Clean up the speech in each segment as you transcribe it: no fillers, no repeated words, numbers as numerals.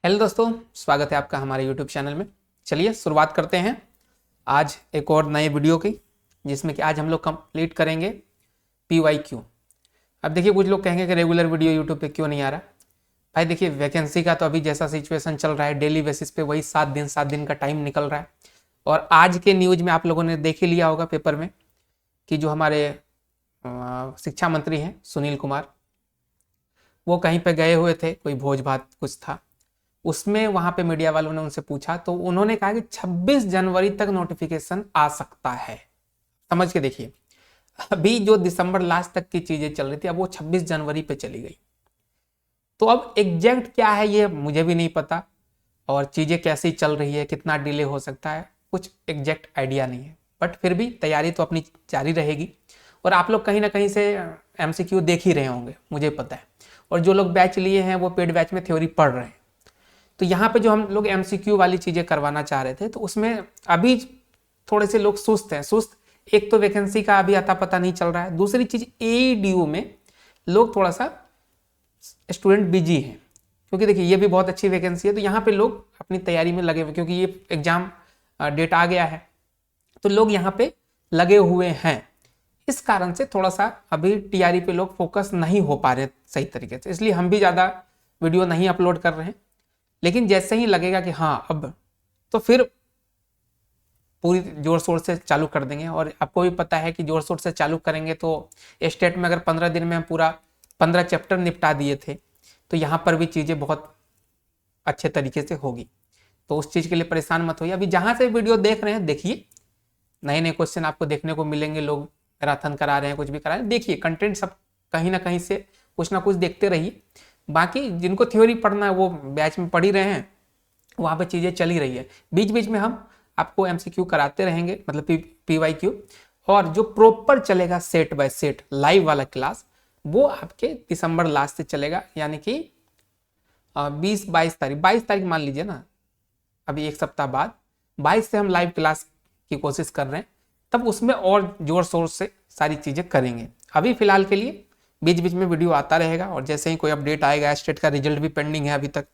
Hello दोस्तों, स्वागत है आपका हमारे YouTube चैनल में। चलिए शुरुआत करते हैं आज एक और नए वीडियो की, जिसमें कि आज हम लोग कंप्लीट करेंगे PYQ। अब देखिए, कुछ लोग कहेंगे कि रेगुलर वीडियो YouTube पे क्यों नहीं आ रहा। भाई देखिए, वैकेंसी का तो अभी जैसा सिचुएशन चल रहा है, डेली बेसिस पे वही 7 दिन का टाइम निकल रहा है। और आज के न्यूज में आप लोगों ने देख ही लिया होगा पेपर में कि जो हमारे शिक्षा मंत्री हैं सुनील कुमार, वो कहीं पे गए हुए थे, कोई भोज भात कुछ था, उसमें वहां पे मीडिया वालों ने उनसे पूछा तो उन्होंने कहा कि 26 जनवरी तक नोटिफिकेशन आ सकता है। समझ के देखिए, अभी जो दिसंबर लास्ट तक की चीजें चल रही थी, अब वो 26 जनवरी पे चली गई। तो अब एग्जैक्ट क्या है ये मुझे भी नहीं पता, और चीजें कैसी चल रही है, कितना डिले हो सकता है, कुछ एग्जैक्ट आइडिया नहीं है। बट फिर भी तैयारी तो अपनी जारी रहेगी। और आप लोग कहीं ना कहीं से MCQ देख ही रहे होंगे, मुझे पता है। और जो लोग बैच लिए हैं वो पेड बैच में थ्योरी पढ़ रहे हैं। तो यहाँ पे जो हम लोग MCQ वाली चीजें करवाना चाह रहे थे, तो उसमें अभी थोड़े से लोग सुस्त हैं। सुस्त, एक तो वैकेंसी का अभी आता पता नहीं चल रहा है, दूसरी चीज AEDU में लोग थोड़ा सा स्टूडेंट बिजी हैं, क्योंकि देखिए ये भी बहुत अच्छी वैकेंसी है। तो यहाँ पे लोग अपनी तैयारी में लगे हुए, क्योंकि ये एग्जाम डेट आ गया है, तो लोग यहाँ पे लगे हुए हैं। इस कारण से थोड़ा सा अभी TRE पे लोग फोकस नहीं हो पा रहे सही तरीके से, इसलिए हम भी ज़्यादा वीडियो नहीं अपलोड कर रहे हैं। लेकिन जैसे ही लगेगा कि हाँ अब, तो फिर पूरी जोर शोर से चालू कर देंगे। और आपको भी पता है कि जोर शोर से चालू करेंगे तो स्टेट में अगर 15 दिन में हम पूरा 15 चैप्टर निपटा दिए थे, तो यहाँ पर भी चीज़ें बहुत अच्छे तरीके से होगी। तो उस चीज़ के लिए परेशान मत होइए। अभी जहाँ से वीडियो देख रहे हैं देखिए, नए नए क्वेश्चन आपको देखने को मिलेंगे। लोग मैराथन करा रहे हैं, कुछ भी करा रहे हैं, देखिए कंटेंट सब कहीं ना कहीं से कुछ ना कुछ देखते रहिए। बाकी जिनको थ्योरी पढ़ना है वो बैच में पढ़ ही रहे हैं, वहाँ पे चीज़ें चल ही रही है। बीच बीच में हम आपको MCQ कराते रहेंगे, मतलब PYQ। और जो प्रॉपर चलेगा सेट बाय सेट लाइव वाला क्लास, वो आपके दिसंबर लास्ट से चलेगा, यानी कि 22 तारीख मान लीजिए ना, अभी एक सप्ताह बाद 22 से हम लाइव क्लास की कोशिश कर रहे हैं। तब उसमें और जोर शोर से सारी चीज़ें करेंगे। अभी फिलहाल के लिए बीच बीच में वीडियो आता रहेगा, और जैसे ही कोई अपडेट आएगा, स्टेट का रिजल्ट भी पेंडिंग है अभी तक,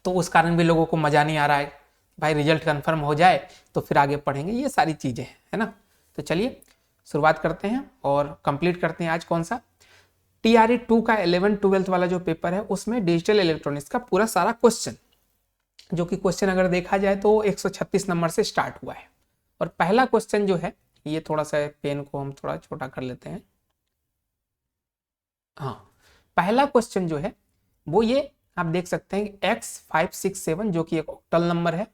तो उस कारण भी लोगों को मज़ा नहीं आ रहा है। भाई रिजल्ट कंफर्म हो जाए तो फिर आगे पढ़ेंगे, ये सारी चीज़ें हैं, है ना। तो चलिए शुरुआत करते हैं और कंप्लीट करते हैं आज कौन सा TRE 2 का 11-12 वाला जो पेपर है, उसमें डिजिटल इलेक्ट्रॉनिक्स का पूरा सारा क्वेश्चन, जो कि क्वेश्चन अगर देखा जाए तो 136 नंबर से स्टार्ट हुआ है। और पहला क्वेश्चन जो है, ये थोड़ा सा पेन को हम थोड़ा छोटा कर लेते हैं। हाँ, पहला क्वेश्चन जो है वो ये आप देख सकते हैं कि X567 जो कि एक ऑक्टल नंबर है,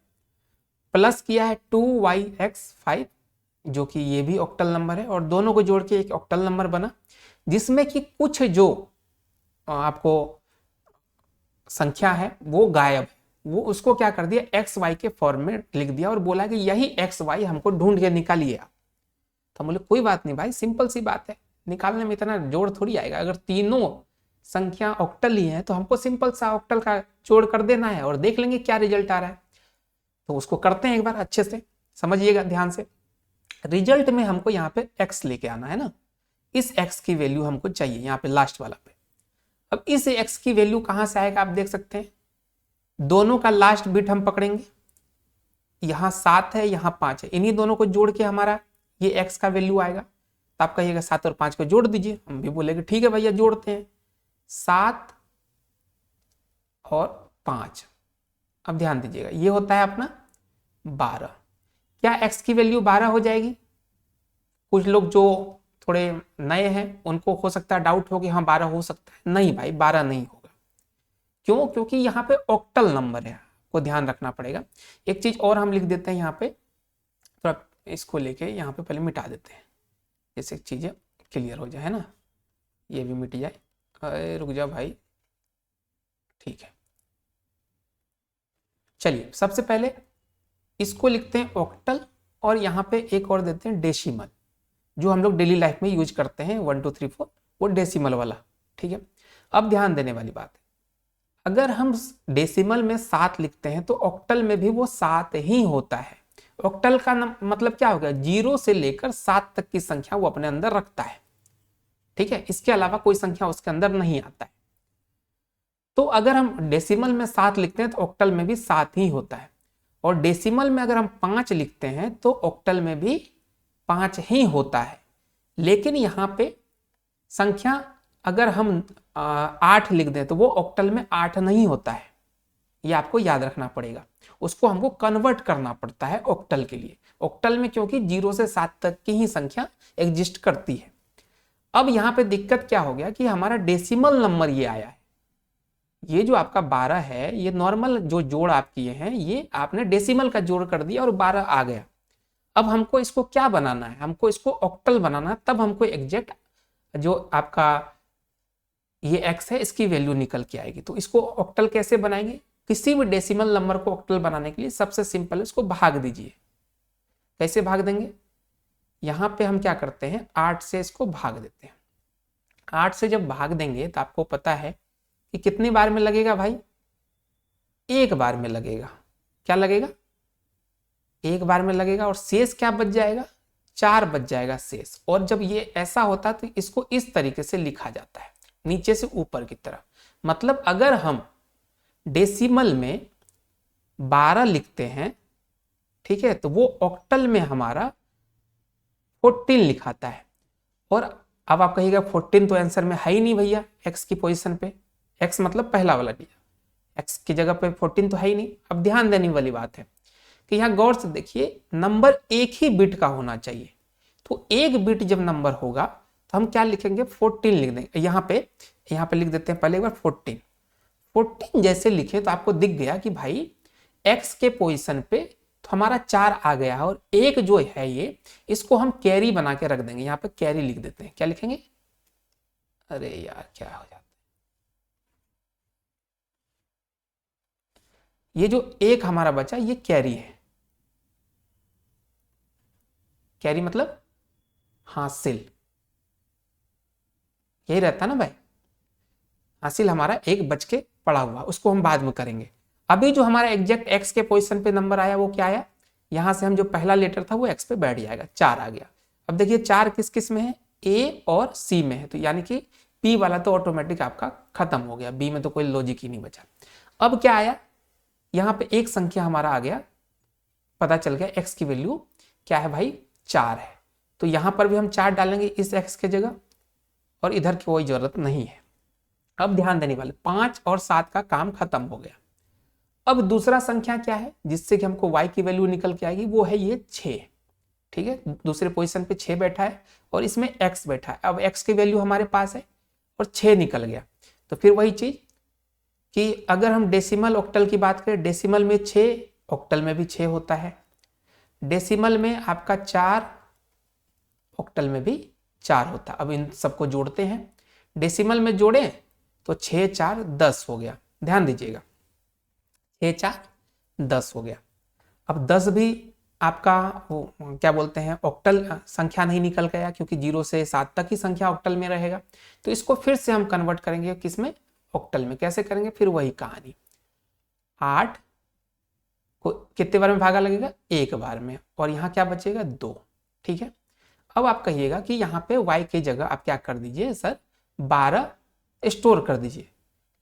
प्लस किया है 2YX5 जो कि ये भी ऑक्टल नंबर है, और दोनों को जोड़ के एक ऑक्टल नंबर बना, जिसमें कि कुछ जो आपको संख्या है वो गायब है। वो उसको क्या कर दिया, XY के फॉर्म में लिख दिया और बोला कि यही XY हमको ढूंढ के निकालिए आप। तो बोले कोई बात नहीं भाई, सिंपल सी बात है, निकालने में इतना जोड़ थोड़ी आएगा। अगर तीनों संख्या ऑक्टल ही है तो हमको सिंपल सा ऑक्टल का जोड़ कर देना है और देख लेंगे क्या रिजल्ट आ रहा है। तो उसको करते हैं एक बार अच्छे से, समझिएगा ध्यान से। रिजल्ट में हमको यहाँ पे x लेके आना है ना, इस x की वैल्यू हमको चाहिए यहाँ पे लास्ट वाला पे। अब इस x की वैल्यू कहां से आएगा, आप देख सकते हैं दोनों का लास्ट बिट हम पकड़ेंगे, यहाँ 7 है यहाँ 5 है, इन्हीं दोनों को जोड़ के हमारा ये x का वैल्यू आएगा। तो आप कहिएगा 7 और 5 को जोड़ दीजिए, हम भी बोलेंगे ठीक है भैया जोड़ते हैं, 7 और 5। अब ध्यान दीजिएगा, ये होता है अपना 12। क्या x की वैल्यू 12 हो जाएगी? कुछ लोग जो थोड़े नए हैं उनको हो सकता है डाउट हो कि हाँ 12 हो सकता है। नहीं भाई, 12 नहीं होगा। क्यों? क्योंकि यहाँ पे ऑक्टल नंबर है, को ध्यान रखना पड़ेगा। एक चीज और हम लिख देते हैं यहाँ पे, थोड़ा इसको लेके यहाँ पे पहले मिटा देते हैं, जैसे चीजें क्लियर हो जाए, है ना। ये भी मिट जाए, अरे रुक जा भाई, ठीक है। चलिए सबसे पहले इसको लिखते हैं ऑक्टल, और यहाँ पे एक और देते हैं डेसिमल, जो हम लोग डेली लाइफ में यूज करते हैं 1 2 3 4, वो डेसिमल वाला, ठीक है। अब ध्यान देने वाली बात है, अगर हम डेसिमल में 7 लिखते हैं तो ऑक्टल में भी वो 7 ही होता है। ऑक्टल का मतलब क्या हो गया, 0 से लेकर 7 तक की संख्या वो अपने अंदर रखता है, ठीक है। इसके अलावा कोई संख्या उसके अंदर नहीं आता है। तो अगर हम डेसिमल में 7 लिखते हैं तो ऑक्टल में भी 7 ही होता है, और डेसिमल में अगर हम 5 लिखते हैं तो ऑक्टल में भी 5 ही होता है। लेकिन यहाँ पे संख्या अगर हम 8 लिख दें तो वो ऑक्टल में 8 नहीं होता है, ये आपको याद रखना पड़ेगा। उसको हमको कन्वर्ट करना पड़ता है ऑक्टल के लिए। ऑक्टल में क्योंकि 0 से 7 तक की ही संख्या एग्जिस्ट करती है। अब यहाँ पे दिक्कत क्या हो गया कि हमारा डेसिमल नंबर ये आया है, ये जो आपका 12 है, ये नॉर्मल जो जोड़ आप किए हैं ये आपने डेसिमल का जोड़ कर दिया और 12 आ गया। अब हमको इसको क्या बनाना है, हमको इसको ऑक्टल बनाना है, तब हमको एग्जैक्ट जो आपका ये x है इसकी वैल्यू निकल के आएगी। तो इसको ऑक्टल कैसे बनाएंगे, किसी भी डेसिमल नंबर को ऑक्टल बनाने के लिए सबसे सिंपल है इसको भाग दीजिए। कैसे भाग देंगे, यहां पे हम क्या करते हैं 8 से इसको भाग देते हैं। 8 से जब भाग देंगे तो आपको पता है कि कितनी बार में लगेगा भाई, एक बार में लगेगा। क्या लगेगा, एक बार में लगेगा, और शेष क्या बच जाएगा, 4 बच जाएगा शेष। और जब ये ऐसा होता है तो इसको इस तरीके से लिखा जाता है, नीचे से ऊपर की तरफ। मतलब अगर हम डेसिमल में 12 लिखते हैं, ठीक है, तो वो ऑक्टल में हमारा 14 लिखाता है। और अब आप कहिएगा 14 तो आंसर में है ही नहीं भैया, x की पोजीशन पे, x मतलब पहला वाला लिया, x की जगह पे 14 तो है ही नहीं। अब ध्यान देने वाली बात है कि यहाँ गौर से देखिए, नंबर एक ही बिट का होना चाहिए। तो एक बिट जब नंबर होगा तो हम क्या लिखेंगे, 14 लिख देंगे। यहाँ पे लिख देते हैं पहले एक बार 14। 14 जैसे लिखे तो आपको दिख गया कि भाई x के पोजीशन पे तो हमारा 4 आ गया, और एक जो है ये, इसको हम कैरी बना के रख देंगे। यहाँ पे कैरी लिख देते हैं। क्या लिखेंगे, अरे यार क्या हो जाता है, ये जो एक हमारा बचा ये कैरी है। कैरी मतलब हासिल, यही रहता ना भाई, हासिल हमारा एक बच के पड़ा हुआ, उसको हम बाद में करेंगे। अभी जो हमारा एग्जैक्ट x के पोजीशन पे नंबर आया वो क्या आया, यहां से हम जो पहला लेटर था वो x पे बैठ जाएगा, 4 आ गया। अब देखिए 4 किस किस में है, a और c में है, तो यानी कि p वाला तो ऑटोमेटिक आपका खत्म हो गया, b में तो कोई लॉजिक ही नहीं बचा। अब क्या आया, यहाँ पे एक संख्या हमारा आ गया, पता चल गया x की वैल्यू क्या है भाई, 4 है। तो यहां पर भी हम 4 डालेंगे इस x के जगह, और इधर की कोई जरूरत नहीं है। अब ध्यान देने वाले, 5 और 7 का काम खत्म हो गया। अब दूसरा संख्या क्या है जिससे कि हमको y की वैल्यू निकल के आएगी, वो है ये 6। ठीक है, दूसरे पोजीशन पे 6 बैठा है और इसमें x बैठा है। अब x की वैल्यू हमारे पास है और 6 निकल गया। तो फिर वही चीज कि अगर हम डेसिमल ऑक्टल की बात करें, डेसिमल में 6, ऑक्टल में भी 6 होता है। डेसिमल में आपका 4, ऑक्टल में भी 4 होता है। अब इन सबको जोड़ते हैं, डेसिमल में जोड़ें तो 6 4 10 हो गया। ध्यान दीजिएगा, 6 4 10 हो गया। अब 10 भी आपका वो क्या बोलते हैं, ऑक्टल संख्या नहीं निकल गया, क्योंकि 0 से 7 तक ही संख्या ऑक्टल में रहेगा। तो इसको फिर से हम कन्वर्ट करेंगे किसमें, ऑक्टल में। कैसे करेंगे, फिर वही कहानी, 8 को कितने बार में भागा लगेगा, एक बार में, और यहाँ क्या बचेगा 2। ठीक है, अब आप कहिएगा कि यहाँ पे y की जगह आप क्या कर दीजिए, सर 12 स्टोर कर दीजिए।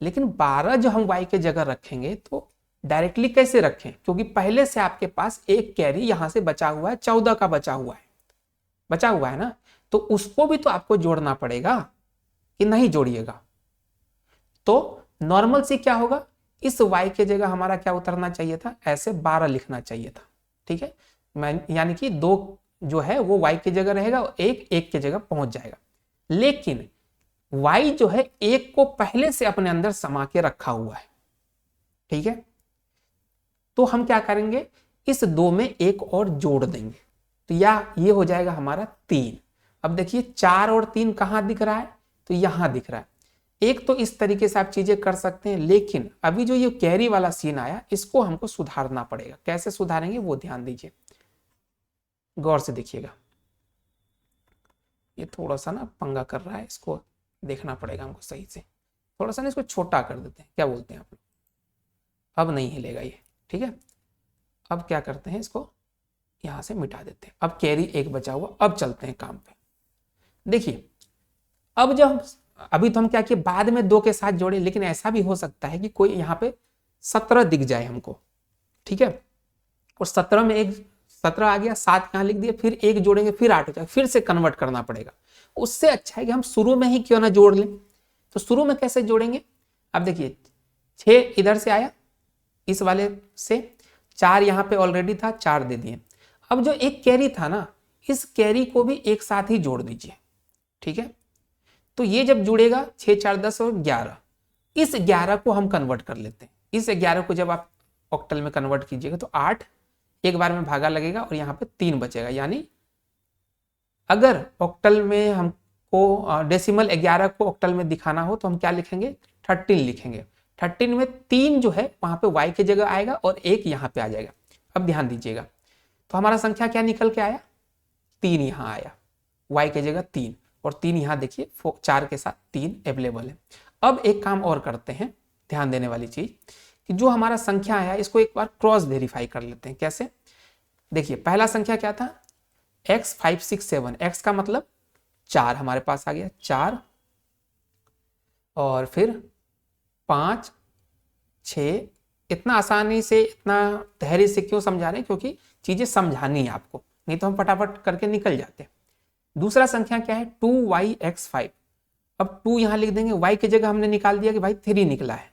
लेकिन 12 जो हम y के जगह रखेंगे तो डायरेक्टली कैसे रखें, क्योंकि पहले से आपके पास एक कैरी यहां से बचा हुआ है, 14 का बचा हुआ है ना, तो उसको भी तो आपको जोड़ना पड़ेगा कि नहीं जोड़िएगा। तो नॉर्मल से क्या होगा, इस y के जगह हमारा क्या उतरना चाहिए था, ऐसे 12 लिखना चाहिए था। ठीक है, यानी कि 2 जो है वो y की जगह रहेगा और एक की जगह पहुंच जाएगा। लेकिन y जो है एक को पहले से अपने अंदर समा के रखा हुआ है। ठीक है, तो हम क्या करेंगे, इस 2 में एक और जोड़ देंगे, तो ये हो जाएगा हमारा 3। अब देखिए 4 और 3 कहां दिख रहा है, तो यहां दिख रहा है। एक तो इस तरीके से आप चीजें कर सकते हैं, लेकिन अभी जो ये कैरी वाला सीन आया इसको हमको सुधारना पड़ेगा। कैसे सुधारेंगे वो ध्यान दीजिए, गौर से देखिएगा। ये थोड़ा सा ना पंगा कर रहा है, इसको देखना पड़ेगा हमको सही से। थोड़ा सा ना इसको छोटा कर देते हैं, क्या बोलते हैं आप लोग, अब नहीं हिलेगा ये। ठीक है, अब क्या करते हैं, इसको यहां से मिटा देते हैं। अब कैरी एक बचा हुआ, अब चलते हैं काम पे। देखिए अब जब अभी तो हम क्या किए, बाद में 2 के साथ जोड़े, लेकिन ऐसा भी हो सकता है कि कोई यहाँ पे 17 दिख जाए हमको, ठीक है, और 17 में एक 17 आ गया, 7 यहाँ लिख दिया, फिर एक जोड़ेंगे फिर 8 हो जाएगा, फिर से कन्वर्ट करना पड़ेगा। उससे अच्छा है कि हम शुरू में ही क्यों ना जोड़ लें। तो शुरू में कैसे जोड़ेंगे, अब देखिए 6 इधर से आया इस वाले से, 4 यहाँ पे ऑलरेडी था, 4 दे दिए। अब जो एक कैरी था ना, इस कैरी को भी एक साथ ही जोड़ दीजिए, ठीक है। तो ये जब जुड़ेगा 6 4 10 और 11, इस 11 को हम कन्वर्ट कर लेते हैं। इस 11 को जब आप ऑक्टल में कन्वर्ट कीजिएगा तो 8 एक बार में भागा लगेगा और यहाँ पे 3 बचेगा। यानी अगर ऑक्टल में हमको डेसिमल 11 को ऑक्टल में दिखाना हो तो हम क्या लिखेंगे, 13 लिखेंगे। 13 में 3 जो है वहां पे y की जगह आएगा और 1 यहाँ पे आ जाएगा। अब ध्यान दीजिएगा, तो हमारा संख्या क्या निकल के आया, 3 यहाँ आया, y की जगह 3, और 3 यहाँ देखिए 4 के साथ 3 अवेलेबल है। अब एक काम और करते हैं, ध्यान देने वाली चीज, कि जो हमारा संख्या आया इसको एक बार क्रॉस वेरीफाई कर लेते हैं। कैसे, देखिए पहला संख्या क्या था, x 5 6 7, x का मतलब 4 हमारे पास आ गया, 4, और फिर 5 6। इतना आसानी से, इतना धैर्य से क्यों समझा रहे हैं, क्योंकि चीजें समझानी है आपको, नहीं तो हम फटाफट करके निकल जाते हैं। दूसरा संख्या क्या है, 2yx5। अब 2 यहां लिख देंगे, y की जगह हमने निकाल दिया कि भाई 3 निकला है,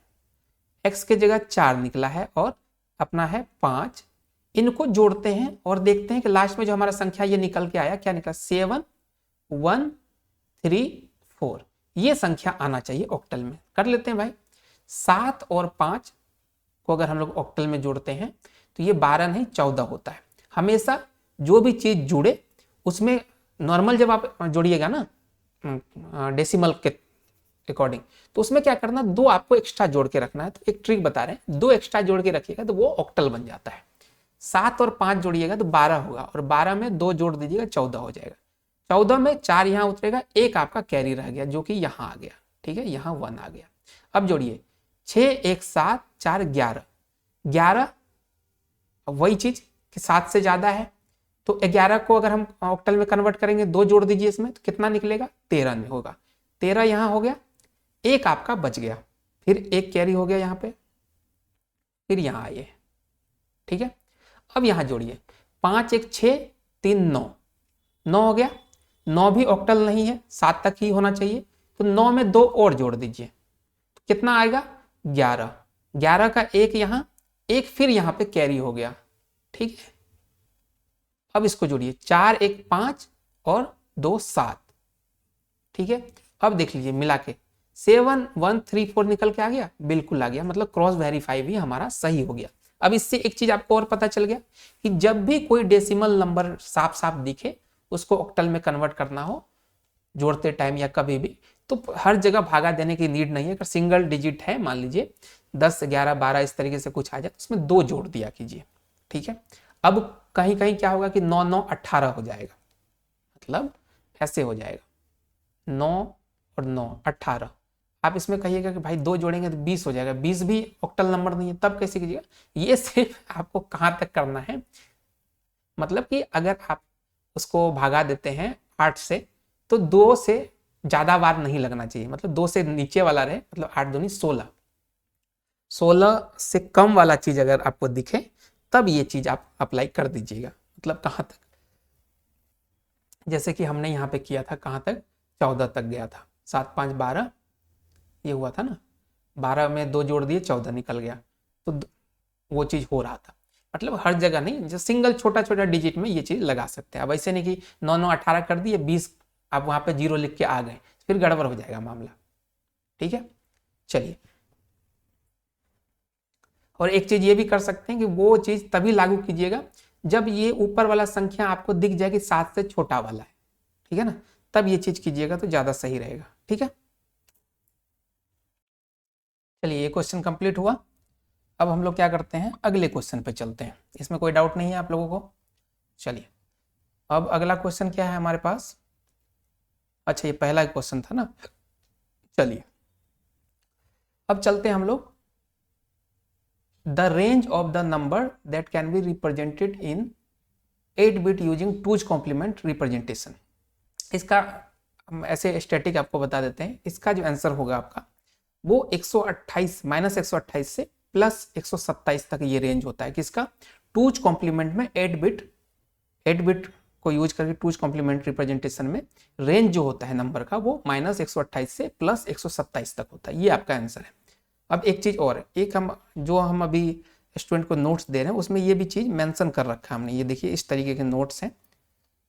x की जगह 4 निकला है, और अपना है 5। इनको जोड़ते हैं और देखते हैं कि लास्ट में जो हमारा संख्या ये निकल के आया, क्या निकला, 7 1 3 4। ये संख्या आना चाहिए ऑक्टल में। कर लेते हैं भाई, 7 और 5 को अगर हम लोग ऑक्टल में जोड़ते हैं तो ये 12 नहीं 14 होता है। हमेशा जो भी चीज जुड़े उसमें नॉर्मल जब आप जोड़िएगा ना डेसिमल के अकॉर्डिंग, तो उसमें क्या करना, 2 आपको एक्स्ट्रा जोड़ के रखना है। तो एक ट्रिक बता रहे हैं, 2 एक्स्ट्रा जोड़ के रखिएगा तो वो ऑक्टल बन जाता है। 7 और 5 जोड़िएगा तो 12 होगा, और 12 में 2 जोड़ दीजिएगा 14 हो जाएगा। 14 में 4 यहाँ उतरेगा, एक आपका कैरी रह गया जो कि यहाँ आ गया, ठीक है, यहाँ 1 आ गया। अब जोड़िए 6 1 7 4 11, 11 वही चीज कि 7 से ज्यादा है, तो 11 को अगर हम ऑक्टल में कन्वर्ट करेंगे, 2 जोड़ दीजिए इसमें, तो कितना निकलेगा, 13 में होगा। 13 यहाँ हो गया, एक आपका बच गया, फिर एक कैरी हो गया यहाँ पे, फिर यहाँ आइए, ठीक है। अब यहाँ जोड़िए 5 1 6 3 9, 9 हो गया। 9 भी ऑक्टल नहीं है, 7 तक ही होना चाहिए, तो 9 में 2 और जोड़ दीजिए, तो कितना आएगा, 11। 11 का एक यहाँ, एक फिर यहाँ पे कैरी हो गया, ठीक है। अब इसको जोड़िए, 4 1 5 और 2 7, ठीक है। अब देख लीजिए मिला के 7 1 3 4 निकल के आ गया, बिल्कुल आ गया, मतलब क्रॉस वेरीफाई भी हमारा सही हो गया। अब इससे एक चीज आपको और पता चल गया कि जब भी कोई डेसिमल नंबर साफ साफ दिखे, उसको ऑक्टल में कन्वर्ट करना हो जोड़ते टाइम या कभी भी, तो हर जगह भागा देने की नीड नहीं है। अगर सिंगल डिजिट है, मान लीजिए 10 11 12 इस तरीके से कुछ आ जाए, तो उसमें 2 जोड़ दिया कीजिए, ठीक है। अब कहीं कहीं क्या होगा कि 9 9 18 हो जाएगा, मतलब ऐसे हो जाएगा 9 और 9 18। आप इसमें कहिएगा कि भाई 2 जोड़ेंगे तो 20 हो जाएगा, 20 भी ऑक्टल नंबर नहीं है, तब कैसे कीजिएगा। ये सिर्फ आपको कहां तक करना है, मतलब कि अगर आप उसको भागा देते हैं 8 से, तो 2 से ज्यादा बार नहीं लगना चाहिए, मतलब 2 से नीचे वाला रहे, मतलब 8 दूनी 16। 16 से कम वाला चीज अगर आपको दिखे तब ये चीज आप अप्लाई कर दीजिएगा। मतलब कहां तक, जैसे कि हमने यहाँ पे किया था, कहां तक, 14 तक गया था, 7 5 12 ये हुआ था ना, 12 में 2 जोड़ दिए 14 निकल गया, तो वो चीज हो रहा था। मतलब हर जगह नहीं, जो सिंगल छोटा छोटा डिजिट में ये चीज लगा सकते हैं। अब ऐसे नहीं कि 9 9 18 कर दिए, 20 आप वहां पे 0 लिख के आ गए, फिर गड़बड़ हो जाएगा मामला, ठीक है। चलिए, और एक चीज ये भी कर सकते हैं कि वो चीज तभी लागू कीजिएगा जब ये ऊपर वाला संख्या आपको दिख जाए कि 7 से छोटा वाला है, ठीक है ना, तब ये चीज कीजिएगा तो ज्यादा सही रहेगा, ठीक है। चलिए, ये क्वेश्चन कंप्लीट हुआ। अब हम लोग क्या करते हैं, अगले क्वेश्चन पे चलते हैं। इसमें कोई डाउट नहीं है आप लोगों को। चलिए, अब अगला क्वेश्चन क्या है हमारे पास, अच्छा ये पहला क्वेश्चन था ना। चलिए अब चलते हैं हम लोग, the range of the number that can be represented in 8 bit using 2's complement representation. इसका हम ऐसे स्टैटिक आपको बता देते हैं, इसका जो आंसर होगा आपका वो 128 -128 से +127 तक ये रेंज होता है। किसका? टूज कॉम्प्लीमेंट में 8 बिट को यूज करके टूज कॉम्प्लीमेंट रिप्रेजेंटेशन में रेंज जो होता है नंबर का वो -128 से +127 तक होता है। ये आपका आंसर है। अब एक चीज और है, एक हम अभी स्टूडेंट को नोट्स दे रहे हैं उसमें ये भी चीज मेंशन कर रखा है हमने। ये देखिए इस तरीके के नोट्स हैं,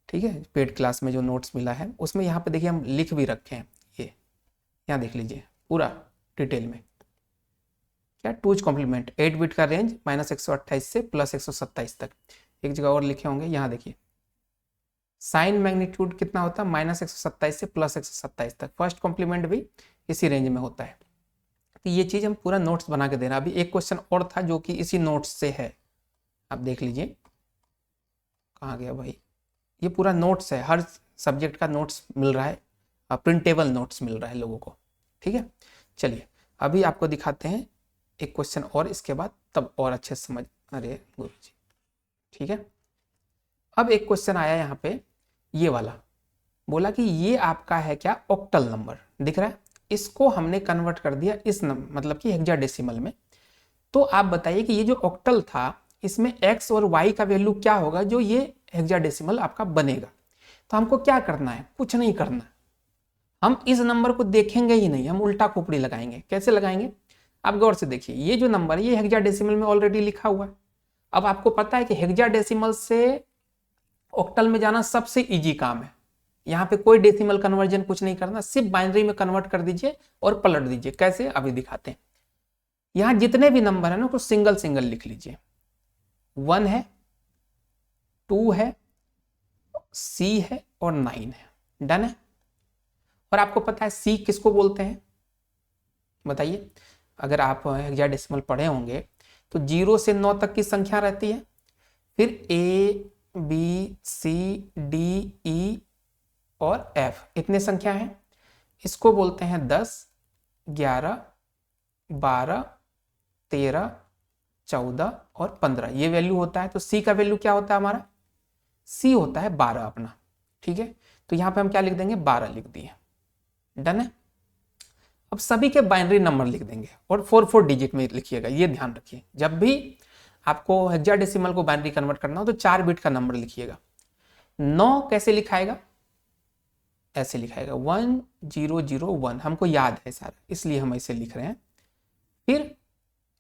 ठीक है, पेड क्लास में जो नोट्स मिला है उसमें यहाँ पे देखिए हम लिख भी रखे हैं। ये यहाँ देख लीजिए पूरा डिटेल में क्या, टूज कॉम्प्लीमेंट 8 बिट का रेंज -128 से +127 तक। एक जगह और लिखे होंगे, यहाँ देखिए साइन मैग्नीट्यूड कितना होता है -127 से +127 तक। फर्स्ट कॉम्प्लीमेंट भी इसी रेंज में होता है। तो ये चीज हम पूरा नोट्स बना के दे रहे हैं। अभी एक क्वेश्चन और था जो कि इसी नोट्स से है, आप देख लीजिए कहाँ गया भाई। ये पूरा नोट्स है, हर सब्जेक्ट का नोट्स मिल रहा है, प्रिंटेबल नोट्स मिल रहा है लोगों को, ठीक है। चलिए अभी आपको दिखाते हैं एक क्वेश्चन और, इसके बाद तब और अच्छे से समझ। अरे गुरुजी, ठीक है। अब एक क्वेश्चन आया यहाँ पे, ये वाला बोला कि ये आपका है क्या, ऑक्टल नंबर दिख रहा है, इसको हमने कन्वर्ट कर दिया इस मतलब कि हेक्साडेसिमल में। तो आप बताइए कि ये जो ऑक्टल था इसमें x और y का वैल्यू क्या होगा जो ये हेक्साडेसिमल आपका बनेगा। तो हमको क्या करना है, कुछ नहीं करना, हम इस नंबर को देखेंगे ही नहीं, हम उल्टा खोपड़ी लगाएंगे। कैसे लगाएंगे, आप गौर से देखिए, ये जो नंबर है ये हेक्साडेसिमल में ऑलरेडी लिखा हुआ है। अब आपको पता है कि हेक्साडेसिमल से ऑक्टल में जाना सबसे इजी काम है। यहाँ पे कोई डेसिमल कन्वर्जन कुछ नहीं करना, सिर्फ बाइनरी में कन्वर्ट कर दीजिए और पलट दीजिए। कैसे, अभी दिखाते हैं। यहाँ जितने भी नंबर है ना उसको सिंगल सिंगल लिख लीजिए। 1 है, 2 है, C है और 9 है। डन है। और आपको पता है C किसको बोलते हैं, बताइए। अगर आप हेक्साडेसिमल पढ़े होंगे तो 0 से 9 तक की संख्या रहती है, फिर A B C D E और F, इतने संख्या हैं। इसको बोलते हैं 10, 11, 12, 13, 14 और 15, ये वैल्यू होता है। तो C का वैल्यू क्या होता है हमारा, C होता है 12 अपना, ठीक है। तो यहाँ पे हम क्या लिख देंगे, 12 लिख दिए। डन है। अब सभी के बाइनरी नंबर लिख देंगे और 4 डिजिट में लिखिएगा। ये ध्यान रखिए, जब भी आपको हेक्साडेसिमल को बाइनरी कन्वर्ट करना हो तो 4 बिट का नंबर लिखिएगा। 9 कैसे लिखाएगा, ऐसे लिखाएगा 1001, हमको याद है सारा इसलिए हम ऐसे लिख रहे हैं। फिर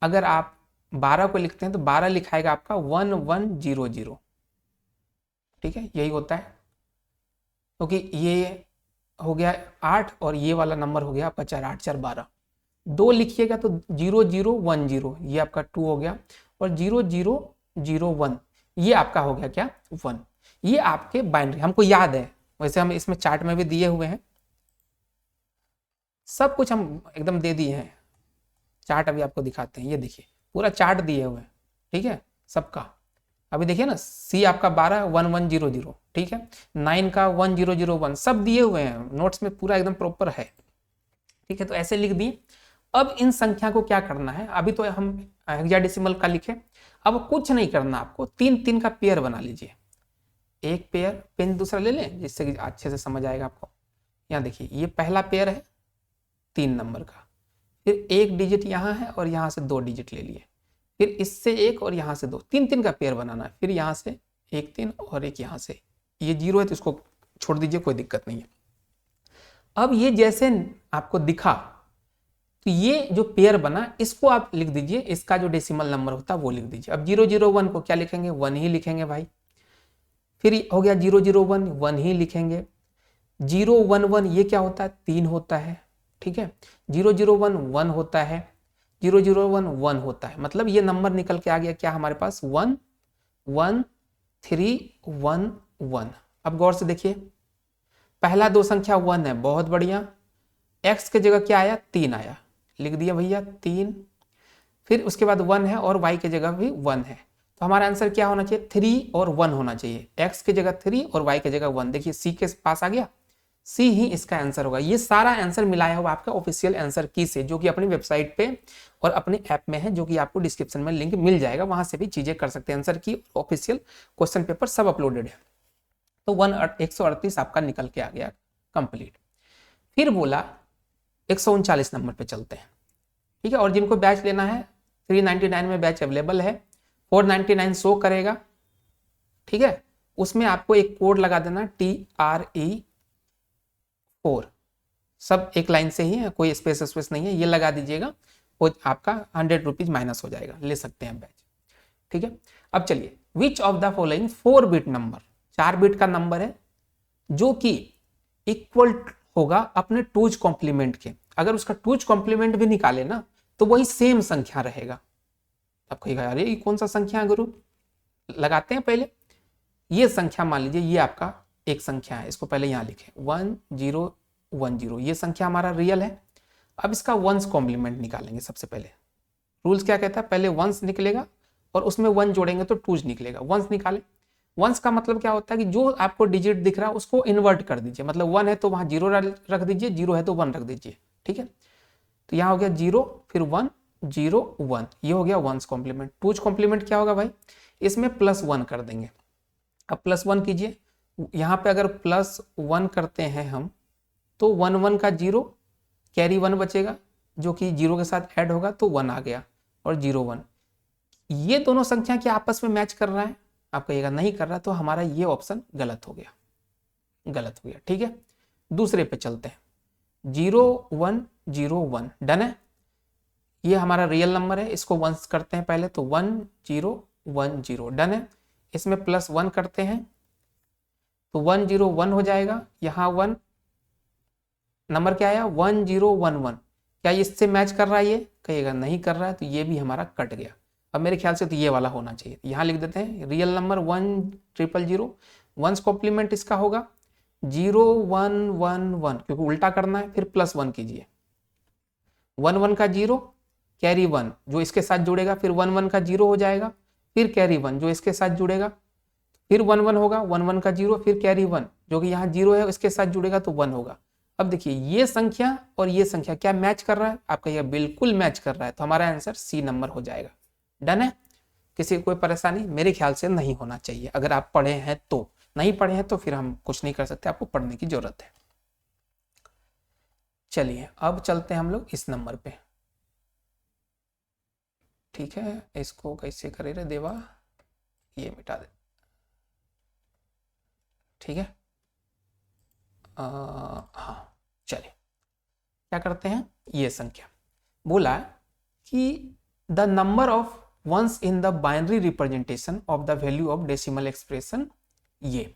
अगर आप 12 को लिखते हैं तो 12 लिखाएगा आपका 1100, ठीक है, यही होता है। क्योंकि ये हो गया 8 और ये वाला नंबर हो गया आपका 4, 8 4 12। 2 लिखिएगा तो 0010, ये आपका 2 हो गया, और 0001 ये आपका हो गया क्या, 1। ये आपके बाइनरी हमको याद है, वैसे हम इसमें चार्ट में भी दिए हुए हैं, सब कुछ हम एकदम दे दिए हैं। चार्ट अभी आपको दिखाते हैं, ये देखिए पूरा चार्ट दिए हुए हैं, ठीक है सबका। अभी देखिए ना, C आपका 12 1100, ठीक है, 9 का 1001, सब दिए हुए हैं नोट्स में, पूरा एकदम प्रॉपर है, ठीक है। तो ऐसे लिख दिए। अब इन संख्या को क्या करना है, अभी तो हम हेक्साडेसिमल का लिखे, अब कुछ नहीं करना आपको, 3 का पेयर बना लीजिए। एक पेयर, पेन दूसरा ले लें जिससे कि अच्छे से समझ आएगा आपको। यहाँ देखिए ये पहला पेयर है 3 नंबर का, फिर 1 डिजिट यहाँ है और यहाँ से 2 डिजिट ले लिए, फिर इससे 1 और यहाँ से 2, 3 का पेयर बनाना है। फिर यहाँ से 1 3 और एक यहाँ से, ये 0 है तो इसको छोड़ दीजिए, कोई दिक्कत नहीं है। अब ये जैसे आपको दिखा तो ये जो पेयर बना इसको आप लिख दीजिए, इसका जो डेसिमल नंबर होता है वो लिख दीजिए। अब 001 को क्या लिखेंगे, 1 ही लिखेंगे भाई। फिर हो गया 001, 1 ही लिखेंगे। 011 ये क्या होता है, 3 होता है, ठीक है। 001 1 होता है, 001 1 होता है, मतलब ये नंबर निकल के आ गया क्या हमारे पास, 1 1 3 1 1। अब गौर से देखिए, पहला 2 संख्या 1 है, बहुत बढ़िया। x के जगह क्या आया, 3 आया, लिख दिया भैया 3। फिर उसके बाद 1 है और y के जगह भी 1 है, तो हमारा आंसर क्या होना चाहिए, 3 और 1 होना चाहिए। x के जगह 3 और y के जगह 1, देखिए C के पास आ गया, C ही इसका आंसर होगा। ये सारा आंसर मिलाया हुआ आपका ऑफिशियल आंसर की से, जो कि अपनी वेबसाइट पे और अपने ऐप में है, जो कि आपको डिस्क्रिप्शन में लिंक मिल जाएगा, वहां से भी चीजें कर सकते हैं। आंसर की ऑफिशियल क्वेश्चन पेपर सब अपलोडेड है। तो 138 आपका निकल के आ गया कंप्लीट। फिर बोला 139 नंबर पे चलते हैं, ठीक है। और जिनको बैच लेना है 399 में बैच अवेलेबल है, 499 शो करेगा, ठीक है। उसमें आपको एक कोड लगा देना TRE4, सब एक लाइन से ही है, कोई स्पेस नहीं है, ये लगा दीजिएगा, वो आपका 100 रुपीज माइनस हो जाएगा, ले सकते हैं बैच, ठीक है। अब चलिए, विच of the following 4 bit number, 4 bit का नंबर है जो कि इक्वल होगा अपने टूज कॉम्प्लीमेंट के, अगर उसका टूज कॉम्प्लीमेंट भी निकाले ना तो वही सेम संख्या रहेगा। अब कहेगा अरे ये कौन सा संख्या है गुरु, लगाते हैं पहले। ये संख्या मान लीजिए ये आपका एक संख्या है, इसको पहले यहां लिखें 1010, ये संख्या हमारा रियल है। अब इसका वंस कॉम्प्लीमेंट निकालेंगे। सबसे पहले रूल्स क्या कहता है, पहले वंस निकलेगा और उसमें 1 जोड़ेंगे तो टूज निकलेगा। वंस निकाले, वंस का मतलब क्या होता है कि जो आपको डिजिट दिख रहा है उसको इन्वर्ट कर दीजिए, मतलब 1 है तो वहां 0 रख दीजिए, 0 है तो 1 रख दीजिए, ठीक है। तो यहाँ हो गया 0 फिर 1 0 1, ये हो गया वंस कॉम्प्लीमेंट। टूज कॉम्प्लीमेंट क्या होगा भाई, इसमें +1 कर देंगे। अब +1 कीजिए, यहाँ पे अगर +1 करते हैं हम तो 1 1 का 0, कैरी 1 बचेगा जो कि 0 के साथ ऐड होगा तो 1 आ गया, और 0 1, ये दोनों संख्या क्या आपस में मैच कर रहा है, आप कहिएगा नहीं कर रहा, तो हमारा ये ऑप्शन गलत हो गया, गलत हो गया, ठीक है। दूसरे पे चलते हैं, 0 1 0 1, डन है। ये हमारा रियल नंबर है, इसको वंस करते हैं पहले, तो 1 0 1 0, डन है। इसमें +1 करते हैं तो 1 0 1 हो जाएगा, यहाँ 1 नंबर क्या आया 1 0 1 1, क्या इससे मैच कर रहा है, ये कहिएगा नहीं कर रहा है, तो ये भी हमारा कट गया। अब मेरे ख्याल से तो ये वाला होना चाहिए, यहाँ लिख देते हैं रियल नंबर 1 0 0 0, वंस कॉम्प्लीमेंट इसका होगा 0 1 1 1, क्योंकि उल्टा करना है, फिर +1 कीजिए, 1 1 का 0 कैरी 1 जो इसके साथ जुड़ेगा, फिर 1 1 का 0 हो जाएगा, फिर कैरी 1 जो इसके साथ जुड़ेगा, फिर 1 1 होगा, 1 1 का 0 फिर कैरी 1 जो कि यहाँ 0 है इसके साथ जुड़ेगा तो 1 होगा। अब देखिए ये संख्या और ये संख्या क्या मैच कर रहा है, आप कहिए बिल्कुल मैच कर रहा है, तो हमारा आंसर सी नंबर हो जाएगा। डन है, किसी को कोई परेशानी मेरे ख्याल से नहीं होना चाहिए, अगर आप पढ़े हैं तो, नहीं पढ़े हैं तो फिर हम कुछ नहीं कर सकते, आपको पढ़ने की जरूरत है। चलिए अब चलते हैं हम लोग इस नंबर पे, ठीक है। इसको कैसे करे रे देवा, ये मिटा दे, ठीक है। हाँ चलिए क्या करते हैं, ये संख्या बोला कि the number of ones in the binary representation of the value of decimal expression, ये